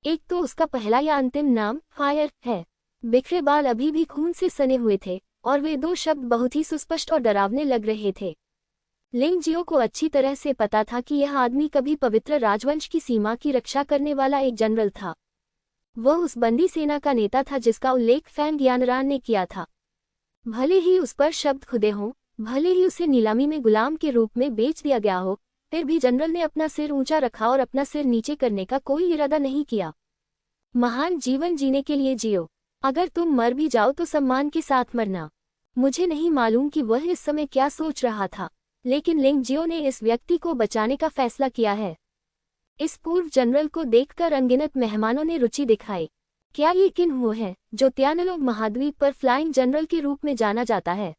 एक तो उसका पहला या अंतिम नाम फायर है। बिखरे बाल अभी भी खून से सने हुए थे और वे 2 शब्द बहुत ही सुस्पष्ट और डरावने लग रहे थे। लिंग जियो को अच्छी तरह से पता था कि यह आदमी कभी पवित्र राजवंश की सीमा की रक्षा करने वाला एक जनरल था। वह उस बंदी सेना का नेता था जिसका उल्लेख फैंग यानरान ने किया था। भले ही उस पर शब्द खुदे हों, भले ही उसे नीलामी में गुलाम के रूप में बेच दिया गया हो, फिर भी जनरल ने अपना सिर ऊंचा रखा और अपना सिर नीचे करने का कोई इरादा नहीं किया। महान जीवन जीने के लिए जियो। अगर तुम मर भी जाओ तो सम्मान के साथ मरना। मुझे नहीं मालूम कि वह इस समय क्या सोच रहा था, लेकिन लिंग जियो ने इस व्यक्ति को बचाने का फैसला किया है। इस पूर्व जनरल को देखकर अनगिनत मेहमानों ने रुचि दिखाई। क्या ये किन वो है जो त्यानलोग महाद्वीप पर फ्लाइंग जनरल के रूप में जाना जाता है?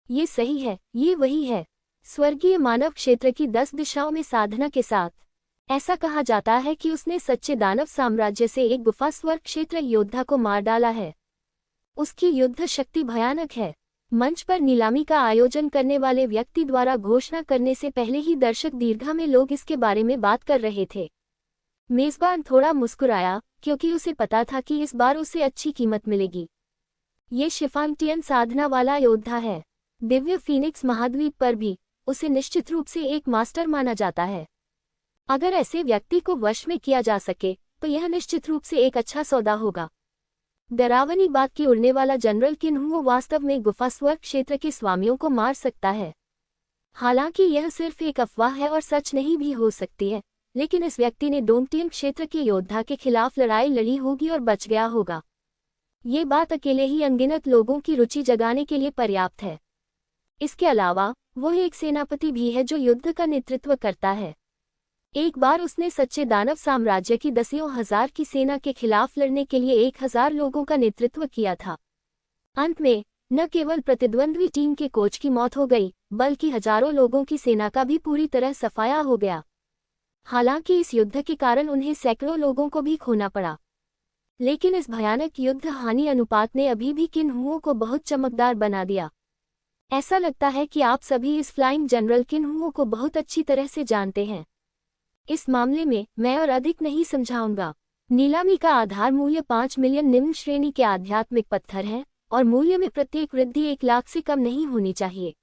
ये सही है, ये वही है। स्वर्गीय मानव क्षेत्र की 10 दिशाओं में साधना के साथ। ऐसा कहा जाता है कि उसने सच्चे दानव साम्राज्य से एक गुफा स्वर्ग क्षेत्र योद्धा को मार डाला है। उसकी युद्ध शक्ति भयानक है। मंच पर नीलामी का आयोजन करने वाले व्यक्ति द्वारा घोषणा करने से पहले ही दर्शक दीर्घा में लोग इसके बारे में बात कर रहे थे। मेजबान थोड़ा मुस्कुराया, क्योंकि उसे पता था कि इस बार उसे अच्छी कीमत मिलेगी। ये शिफांगटियन साधना वाला योद्धा है। दिव्य फीनिक्स महाद्वीप पर भी उसे निश्चित रूप से एक मास्टर माना जाता है। अगर ऐसे व्यक्ति को वश में किया जा सके तो यह निश्चित रूप से एक अच्छा सौदा होगा। डरावनी बात की उड़ने वाला जनरल किन्हुओ वास्तव में गुफा स्वर्ग क्षेत्र के स्वामियों को मार सकता है। हालांकि यह सिर्फ एक अफवाह है और सच नहीं भी हो सकती है, लेकिन इस व्यक्ति ने डोंगटियन क्षेत्र के योद्धा के खिलाफ लड़ाई लड़ी होगी और बच गया होगा। ये बात अकेले ही अनगिनत लोगों की रुचि जगाने के लिए पर्याप्त है। इसके अलावा वह एक सेनापति भी है जो युद्ध का नेतृत्व करता है। एक बार उसने सच्चे दानव साम्राज्य की 10,000 की सेना के खिलाफ लड़ने के लिए 1,000 लोगों का नेतृत्व किया था। अंत में न केवल प्रतिद्वंद्वी टीम के कोच की मौत हो गई, बल्कि हजारों लोगों की सेना का भी पूरी तरह सफाया हो गया। हालांकि इस युद्ध के कारण उन्हें सैकड़ों लोगों को भी खोना पड़ा, लेकिन इस भयानक युद्ध हानि अनुपात ने अभी भी किन्हुओं को बहुत चमकदार बना दिया। ऐसा लगता है कि आप सभी इस फ्लाइंग जनरल किन्हुओं को बहुत अच्छी तरह से जानते हैं। इस मामले में मैं और अधिक नहीं समझाऊंगा। नीलामी का आधार मूल्य 5 मिलियन निम्न श्रेणी के आध्यात्मिक पत्थर हैं और मूल्य में प्रत्येक वृद्धि 1 लाख से कम नहीं होनी चाहिए।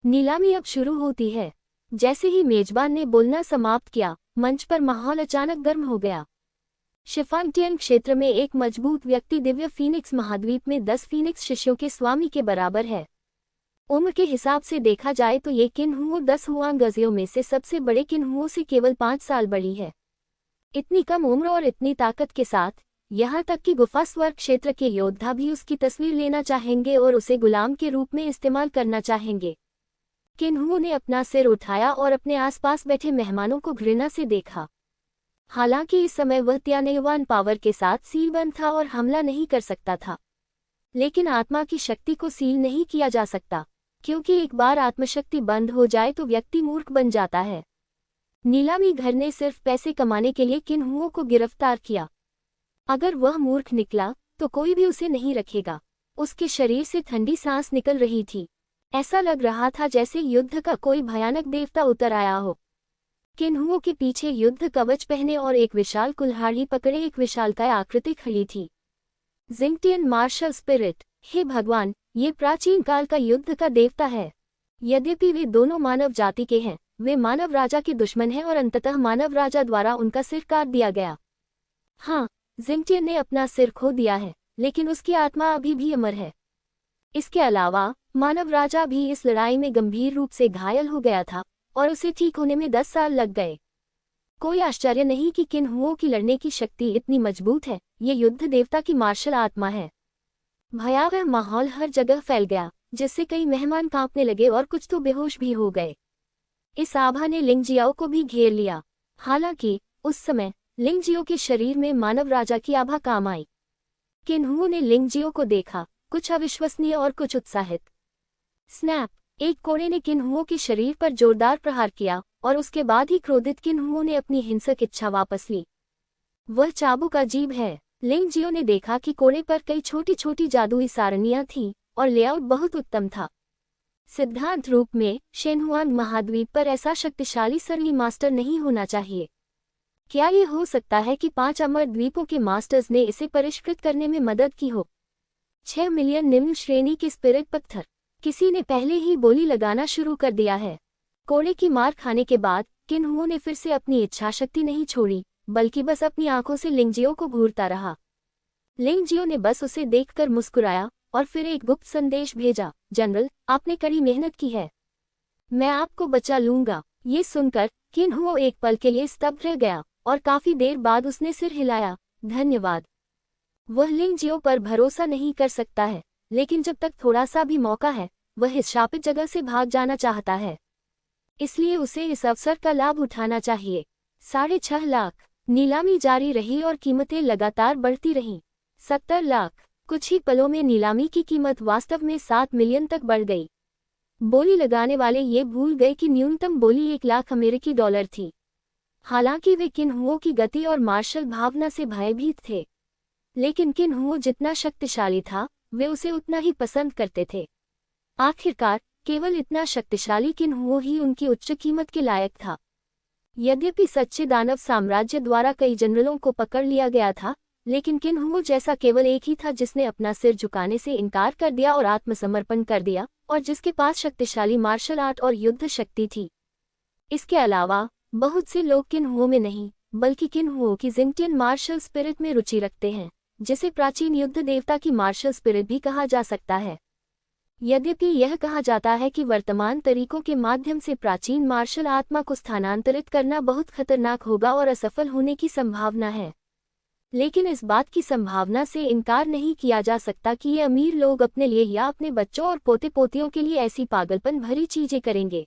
नीलामी अब शुरू होती है। जैसे ही मेजबान ने बोलना समाप्त किया, मंच पर माहौल अचानक गर्म हो गया। शिफांगटियन क्षेत्र में एक मजबूत व्यक्ति दिव्य फीनिक्स महाद्वीप में 10 फीनिक्स शिष्यों के स्वामी के बराबर है। उम्र के हिसाब से देखा जाए तो ये किन्हुओ 10 हुआंगजियों में से सबसे बड़े किन्हुओं से केवल 5 साल बड़ी है। इतनी कम उम्र और इतनी ताकत के साथ, यहाँ तक कि गुफा स्वर्ग क्षेत्र के योद्धा भी उसकी तस्वीर लेना चाहेंगे और उसे गुलाम के रूप में इस्तेमाल करना चाहेंगे। किन्हुओ ने अपना सिर उठाया और अपने आसपास बैठे मेहमानों को घृणा से देखा। हालांकि इस समय वह त्यानेवान पावर के साथ सीलबंद था और हमला नहीं कर सकता था, लेकिन आत्मा की शक्ति को सील नहीं किया जा सकता, क्योंकि एक बार आत्मशक्ति बंद हो जाए तो व्यक्ति मूर्ख बन जाता है। नीलामी घर ने सिर्फ पैसे कमाने के लिए किन्हुओं को गिरफ्तार किया। अगर वह मूर्ख निकला तो कोई भी उसे नहीं रखेगा। उसके शरीर से ठंडी सांस निकल रही थी। ऐसा लग रहा था जैसे युद्ध का कोई भयानक देवता उतर आया हो। किन्हुओं के पीछे युद्ध कवच पहने और एक विशाल कुल्हाड़ी पकड़े एक विशालकाय आकृति खड़ी थी। जिंगटियन मार्शल स्पिरिट। हे भगवान, ये प्राचीन काल का युद्ध का देवता है। यद्यपि वे दोनों मानव जाति के हैं, वे मानव राजा के दुश्मन हैं और अंततः मानव राजा द्वारा उनका सिर काट दिया गया। हाँ, जिंगटियन ने अपना सिर खो दिया है, लेकिन उसकी आत्मा अभी भी अमर है। इसके अलावा मानव राजा भी इस लड़ाई में गंभीर रूप से घायल हो गया था और उसे ठीक होने में 10 साल लग गए। कोई आश्चर्य नहीं कि किन्हुओं की लड़ने की शक्ति इतनी मजबूत है। ये युद्ध देवता की मार्शल आत्मा है। भयावह माहौल हर जगह फैल गया, जिससे कई मेहमान कांपने लगे और कुछ तो बेहोश भी हो गए। इस आभा ने लिंगजियाओ को भी घेर लिया। हालांकि उस समय लिंगजियो के शरीर में मानव राजा की आभा काम आई। किन्हुओं ने लिंगजियो को देखा, कुछ अविश्वसनीय और कुछ उत्साहित। स्नैप! एक कोड़े ने किन्हुओं के शरीर पर जोरदार प्रहार किया और उसके बाद ही क्रोधित किन्हुओं ने अपनी हिंसक इच्छा वापस ली। वह चाबुक अजीब है। लिंगजियो ने देखा कि कोड़े पर कई छोटी छोटी जादुई सारणियां थीं और लेआउट बहुत उत्तम था। सिद्धांत रूप में शेनहुआन महाद्वीप पर ऐसा शक्तिशाली सरणी मास्टर नहीं होना चाहिए। क्या ये हो सकता है कि 5 अमर द्वीपों के मास्टर्स ने इसे परिष्कृत करने में मदद की हो? 6 मिलियन निम्न श्रेणी के स्पिरिट पत्थर। किसी ने पहले ही बोली लगाना शुरू कर दिया है। कोड़े की मार खाने के बाद किन्हुओं ने फिर से अपनी इच्छाशक्ति नहीं छोड़ी, बल्कि बस अपनी आंखों से लिंगजियो को घूरता रहा। लिंगजियो ने बस उसे देखकर मुस्कुराया और फिर एक गुप्त संदेश भेजा, जनरल, आपने कड़ी मेहनत की है। मैं आपको बचा लूंगा। ये सुनकर किन्हुओ एक पल के लिए स्तब्ध रह गया और काफी देर बाद उसने सिर हिलाया, धन्यवाद। वह लिंगजियो पर भरोसा नहीं कर सकता है, लेकिन जब तक थोड़ा सा भी मौका है, वह इस शापित जगह से भाग जाना चाहता है। इसलिए उसे इस अवसर का लाभ उठाना चाहिए। 6.5 लाख। नीलामी जारी रही और कीमतें लगातार बढ़ती रहीं। 70 लाख। कुछ ही पलों में नीलामी की कीमत वास्तव में 7 मिलियन तक बढ़ गई। बोली लगाने वाले ये भूल गए कि न्यूनतम बोली 1 लाख अमेरिकी डॉलर थी। हालांकि वे किन्हुओं की गति और मार्शल भावना से भयभीत थे, लेकिन किन्हुओ जितना शक्तिशाली था, वे उसे उतना ही पसंद करते थे। आखिरकार केवल इतना शक्तिशाली किन्हुओ ही उनकी उच्च कीमत के लायक था। यद्यपि सच्चे दानव साम्राज्य द्वारा कई जनरलों को पकड़ लिया गया था, लेकिन किन्हुओ जैसा केवल एक ही था जिसने अपना सिर झुकाने से इनकार कर दिया और आत्मसमर्पण कर दिया, और जिसके पास शक्तिशाली मार्शल आर्ट और युद्ध शक्ति थी। इसके अलावा बहुत से लोग किन्हुओ में नहीं, बल्कि किन्हुओ की जिंगटियन मार्शल स्पिरिट में रुचि रखते हैं, जिसे प्राचीन युद्ध देवता की मार्शल स्पिरिट भी कहा जा सकता है। यद्यपि यह कहा जाता है कि वर्तमान तरीकों के माध्यम से प्राचीन मार्शल आत्मा को स्थानांतरित करना बहुत खतरनाक होगा और असफल होने की संभावना है, लेकिन इस बात की संभावना से इनकार नहीं किया जा सकता कि ये अमीर लोग अपने लिए या अपने बच्चों और पोते पोतियों के लिए ऐसी पागलपन भरी चीजें करेंगे।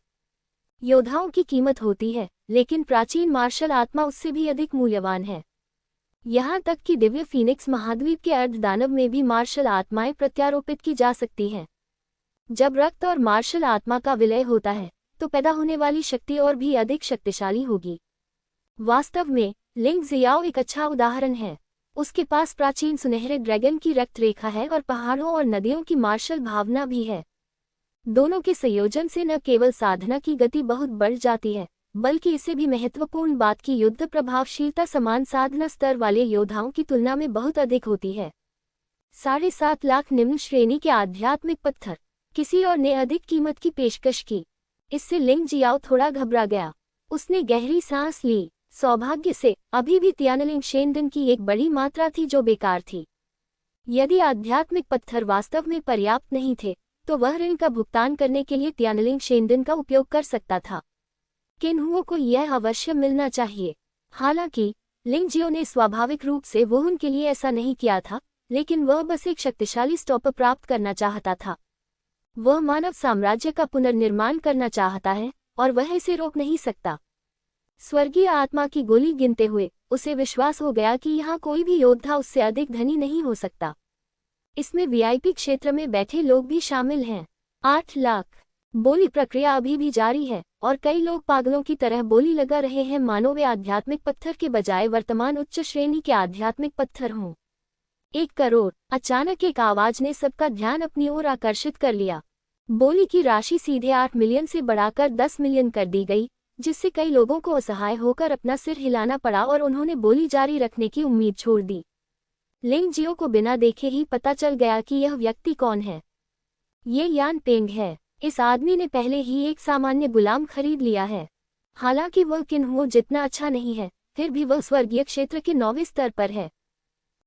योद्धाओं की कीमत होती है, लेकिन प्राचीन मार्शल आत्मा उससे भी अधिक मूल्यवान है। यहाँ तक कि दिव्य फीनिक्स महाद्वीप के अर्धदानव में भी मार्शल आत्माएं प्रत्यारोपित की जा सकती हैं। जब रक्त और मार्शल आत्मा का विलय होता है, तो पैदा होने वाली शक्ति और भी अधिक शक्तिशाली होगी। वास्तव में लिंगजियाओ एक अच्छा उदाहरण है। उसके पास प्राचीन सुनहरे ड्रैगन की रक्त रेखा है और पहाड़ों और नदियों की मार्शल भावना भी है। दोनों के संयोजन से न केवल साधना की गति बहुत बढ़ जाती है, बल्कि इससे भी महत्वपूर्ण बात की युद्ध प्रभावशीलता समान साधना स्तर वाले योद्धाओं की तुलना में बहुत अधिक होती है। 7.5 लाख निम्न श्रेणी के आध्यात्मिक पत्थर। किसी और ने अधिक कीमत की पेशकश की। इससे लिंगजियाओ थोड़ा घबरा गया। उसने गहरी सांस ली। सौभाग्य से अभी भी तियानलिंग शेंडन की एक बड़ी मात्रा थी जो बेकार थी। यदि आध्यात्मिक पत्थर वास्तव में पर्याप्त नहीं थे, तो वह ऋण का भुगतान करने के लिए तियानलिंग शेंडन का उपयोग कर सकता था। किन्हुओं को यह अवश्य मिलना चाहिए। हालांकि लिंगजियो ने स्वाभाविक रूप से वो उनके लिए ऐसा नहीं किया था, लेकिन वह बस एक शक्तिशाली स्टॉपर प्राप्त करना चाहता था। वह मानव साम्राज्य का पुनर्निर्माण करना चाहता है और वह इसे रोक नहीं सकता। स्वर्गीय आत्मा की गोली गिनते हुए उसे विश्वास हो गया कि यहाँ कोई भी योद्धा उससे अधिक धनी नहीं हो सकता। इसमें वीआईपी क्षेत्र में बैठे लोग भी शामिल हैं। 8 लाख। बोली प्रक्रिया अभी भी जारी है और कई लोग पागलों की तरह बोली लगा रहे हैं मानो वे आध्यात्मिक पत्थर के बजाय वर्तमान उच्च श्रेणी के आध्यात्मिक पत्थर हों। 1 करोड़। अचानक एक आवाज ने सबका ध्यान अपनी ओर आकर्षित कर लिया। बोली की राशि सीधे 8 मिलियन से बढ़ाकर 10 मिलियन कर दी गई, जिससे कई लोगों को असहाय होकर अपना सिर हिलाना पड़ा और उन्होंने बोली जारी रखने की उम्मीद छोड़ दी। लिंग जियो को बिना देखे ही पता चल गया कि यह व्यक्ति कौन है। ये यान पेंग है। इस आदमी ने पहले ही एक सामान्य गुलाम खरीद लिया है। हालांकि वह किन्हुओ जितना अच्छा नहीं है, फिर भी वह स्वर्गीय क्षेत्र के 9वें स्तर पर है।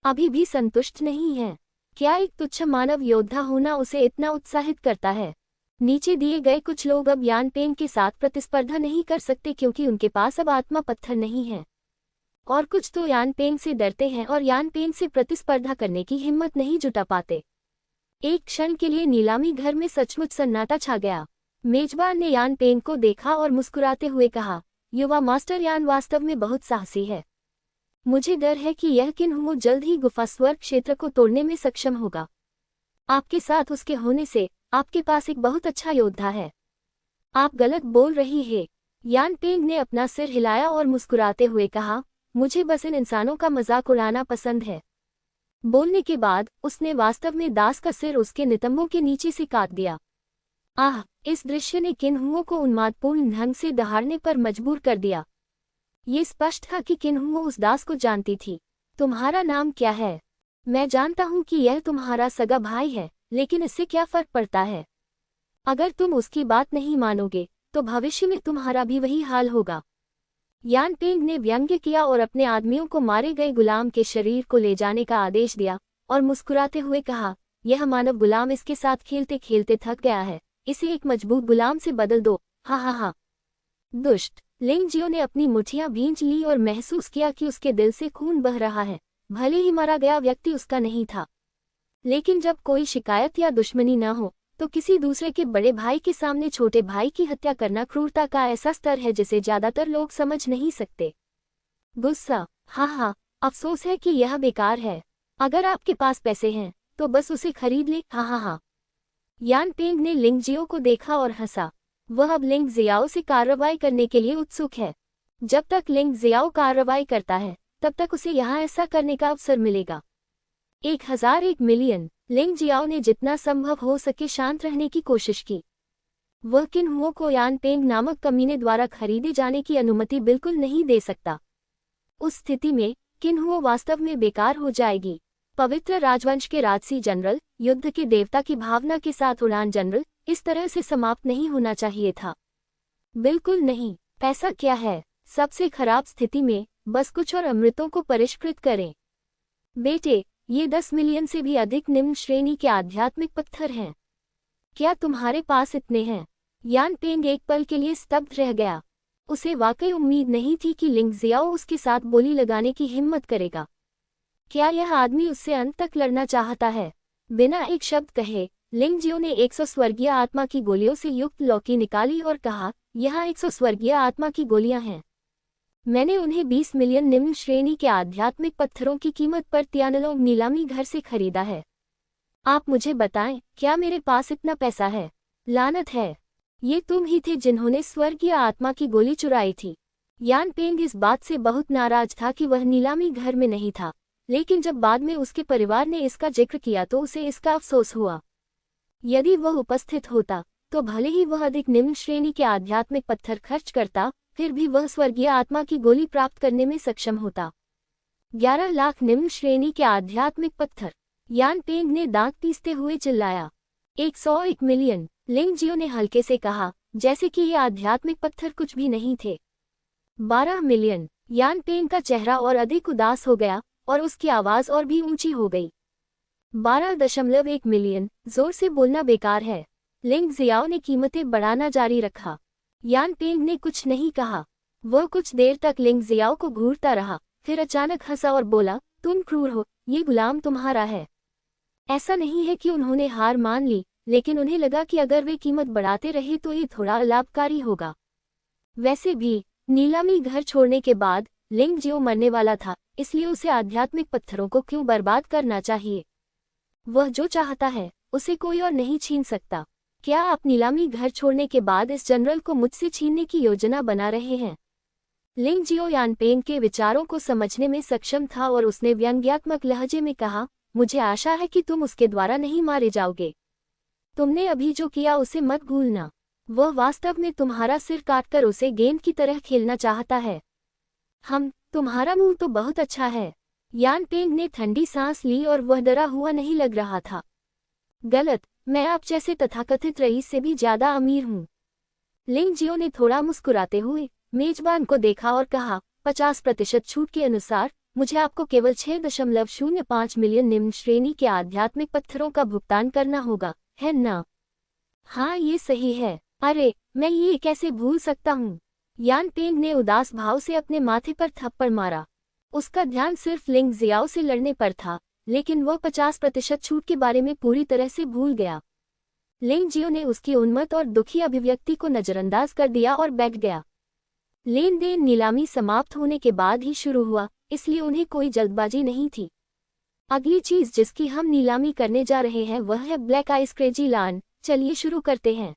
अभी भी संतुष्ट नहीं है। क्या एक तुच्छ मानव योद्धा होना उसे इतना उत्साहित करता है? नीचे दिए गए कुछ लोग अब यान पेंग के साथ प्रतिस्पर्धा नहीं कर सकते क्योंकि उनके पास अब आत्मा पत्थर नहीं है, और कुछ तो यान पेंग से डरते हैं और यान पेंग से प्रतिस्पर्धा करने की हिम्मत नहीं जुटा पाते। एक क्षण के लिए नीलामी घर में सचमुच सन्नाटा छा गया। मेजबान ने यान पेंग को देखा और मुस्कुराते हुए कहा, युवा मास्टर यान वास्तव में बहुत साहसी है। मुझे डर है कि यह किन्हुओ जल्द ही गुफा स्वर्ग क्षेत्र को तोड़ने में सक्षम होगा। आपके साथ उसके होने से आपके पास एक बहुत अच्छा योद्धा है। आप गलत बोल रही हैं। यान पेंग ने अपना सिर हिलाया और मुस्कुराते हुए कहा, मुझे बस इन इंसानों का मजाक उड़ाना पसंद है। बोलने के बाद उसने वास्तव में दास का सिर उसके नितंबों के नीचे से काट दिया। आह! इस दृश्य ने किन्हुओं को उन्मादपूर्ण ढंग से दहाड़ने पर मजबूर कर दिया। ये स्पष्ट था कि किन्हुओ उस दास को जानती थी। तुम्हारा नाम क्या है? मैं जानता हूं कि यह तुम्हारा सगा भाई है, लेकिन इससे क्या फर्क पड़ता है? अगर तुम उसकी बात नहीं मानोगे तो भविष्य में तुम्हारा भी वही हाल होगा। यान पेंग ने व्यंग्य किया और अपने आदमियों को मारे गए गुलाम के शरीर को ले जाने का आदेश दिया और मुस्कुराते हुए कहा, यह मानव गुलाम इसके साथ खेलते खेलते थक गया है, इसे एक मजबूत गुलाम से बदल दो। हा हा हा। दुष्ट। लिंग जियो ने अपनी मुठियां भींच ली और महसूस किया कि उसके दिल से खून बह रहा है। भले ही मारा गया व्यक्ति उसका नहीं था, लेकिन जब कोई शिकायत या दुश्मनी न हो तो किसी दूसरे के बड़े भाई के सामने छोटे भाई की हत्या करना क्रूरता का ऐसा स्तर है जिसे ज्यादातर लोग समझ नहीं सकते। गुस्सा। हाँ, अफसोस है कि यह बेकार है। अगर आपके पास पैसे हैं तो बस उसे खरीद ले। हाँ। यान पेंग ने लिंग जियो को देखा और हंसा। वह अब लिंग जियाओ से कार्रवाई करने के लिए उत्सुक है। जब तक लिंग जियाओ कार्रवाई करता है तब तक उसे यहाँ ऐसा करने का अवसर मिलेगा। 1001 मिलियन। लिंग जियाओ ने जितना संभव हो सके शांत रहने की कोशिश की। वह किन्हुओं को यान पेंग नामक कमीने द्वारा खरीदे जाने की अनुमति बिल्कुल नहीं दे सकता। उस स्थिति में किन्हुओ वास्तव में बेकार हो जाएगी। पवित्र राजवंश के राजसी जनरल, युद्ध के देवता की भावना के साथ उड़ान जनरल, इस तरह से समाप्त नहीं होना चाहिए था। बिल्कुल नहीं। पैसा क्या है? सबसे खराब स्थिति में बस कुछ और अमृतों को परिष्कृत करें। बेटे, ये 10 मिलियन से भी अधिक निम्न श्रेणी के आध्यात्मिक पत्थर हैं। क्या तुम्हारे पास इतने हैं? यान पेंग एक पल के लिए स्तब्ध रह गया। उसे वाकई उम्मीद नहीं थी कि लिंग जियाओ उसके साथ बोली लगाने की हिम्मत करेगा। क्या यह आदमी उससे अंत तक लड़ना चाहता है? बिना एक शब्द कहे लिंग जियो ने 100 स्वर्गीय आत्मा की गोलियों से युक्त लौकी निकाली और कहा, यहाँ 100 स्वर्गीय आत्मा की गोलियां हैं। मैंने उन्हें 20 मिलियन निम्न श्रेणी के आध्यात्मिक पत्थरों की कीमत पर तियानलोंग नीलामी घर से खरीदा है। आप मुझे बताएं, क्या मेरे पास इतना पैसा है? लानत है। ये तुम ही थे जिन्होंने स्वर्गीय आत्मा की गोली चुराई थी। यान पेंग इस बात से बहुत नाराज था कि वह नीलामी घर में नहीं था, लेकिन जब बाद में उसके परिवार ने इसका जिक्र किया तो उसे इसका अफसोस हुआ। यदि वह उपस्थित होता तो भले ही वह अधिक निम्न श्रेणी के आध्यात्मिक पत्थर खर्च करता, फिर भी वह स्वर्गीय आत्मा की गोली प्राप्त करने में सक्षम होता। 11 लाख निम्न श्रेणी के आध्यात्मिक पत्थर। यान पेंग ने दांत पीसते हुए चिल्लाया। 101 मिलियन। लिंग जियो ने हल्के से कहा, जैसे कि ये आध्यात्मिक पत्थर कुछ भी नहीं थे। 12 मिलियन। यान पेंग का चेहरा और अधिक उदास हो गया और उसकी आवाज और भी ऊंची हो गई। 12.1 मिलियन। जोर से बोलना बेकार है। लिंग जियाओ ने कीमतें बढ़ाना जारी रखा। यान पेंग ने कुछ नहीं कहा। वह कुछ देर तक लिंग जियाओ को घूरता रहा, फिर अचानक हंसा और बोला, तुम क्रूर हो, ये गुलाम तुम्हारा है। ऐसा नहीं है कि उन्होंने हार मान ली, लेकिन उन्हें लगा कि अगर वे कीमत बढ़ाते रहे तो ये थोड़ा लाभकारी होगा। वैसे भी नीलामी घर छोड़ने के बाद लिंग जियो मरने वाला था, इसलिए उसे आध्यात्मिक पत्थरों को क्यों बर्बाद करना चाहिए? वह जो चाहता है उसे कोई और नहीं छीन सकता। क्या आप नीलामी घर छोड़ने के बाद इस जनरल को मुझसे छीनने की योजना बना रहे हैं? लिंग जियो यानपेंग के विचारों को समझने में सक्षम था और उसने व्यंग्यात्मक लहजे में कहा, मुझे आशा है कि तुम उसके द्वारा नहीं मारे जाओगे। तुमने अभी जो किया उसे मत भूलना। वह वास्तव में तुम्हारा सिर काटकर उसे गेंद की तरह खेलना चाहता है। तुम्हारा मुंह तो बहुत अच्छा है। यानपेंग ने ठंडी सांस ली और वह डरा हुआ नहीं लग रहा था। गलत, मैं आप जैसे तथाकथित रईस से भी ज्यादा अमीर हूँ। लिंग जियो ने थोड़ा मुस्कुराते हुए मेजबान को देखा और कहा, 50% छूट के अनुसार मुझे आपको केवल 6.05 मिलियन निम्न श्रेणी के आध्यात्मिक पत्थरों का भुगतान करना होगा, है ना? हाँ, ये सही है। अरे, मैं ये कैसे भूल सकता हूँ। यानपेंग ने उदास भाव से अपने माथे पर थप्पड़ मारा। उसका ध्यान सिर्फ लिंग जियाओ से लड़ने पर था, लेकिन वह 50% छूट के बारे में पूरी तरह से भूल गया। लिंग जियो ने उसकी उन्मत्त और दुखी अभिव्यक्ति को नजरअंदाज कर दिया और बैठ गया। लेन देन नीलामी समाप्त होने के बाद ही शुरू हुआ, इसलिए उन्हें कोई जल्दबाजी नहीं थी। अगली चीज जिसकी हम नीलामी करने जा रहे हैं वह है ब्लैक आइस क्रेजी लान। चलिए शुरू करते हैं।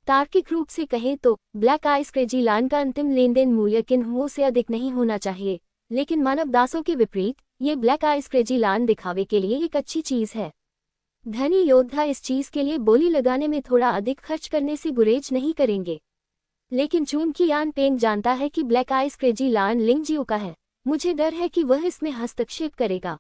तार्किक रूप से कहें तो ब्लैक आइस क्रेजी लान का अंतिम लेनदेन मूल्य किन्हुओं से अधिक नहीं होना चाहिए, लेकिन मानव दासों के विपरीत ये ब्लैक आइस क्रेजी लान दिखावे के लिए एक अच्छी चीज है। धनी योद्धा इस चीज के लिए बोली लगाने में थोड़ा अधिक खर्च करने से गुरेज नहीं करेंगे। लेकिन चूंकि यानपेंग जानता है कि ब्लैक आइस क्रेजी लान लिंग जियो का है, मुझे डर है कि वह इसमें हस्तक्षेप करेगा।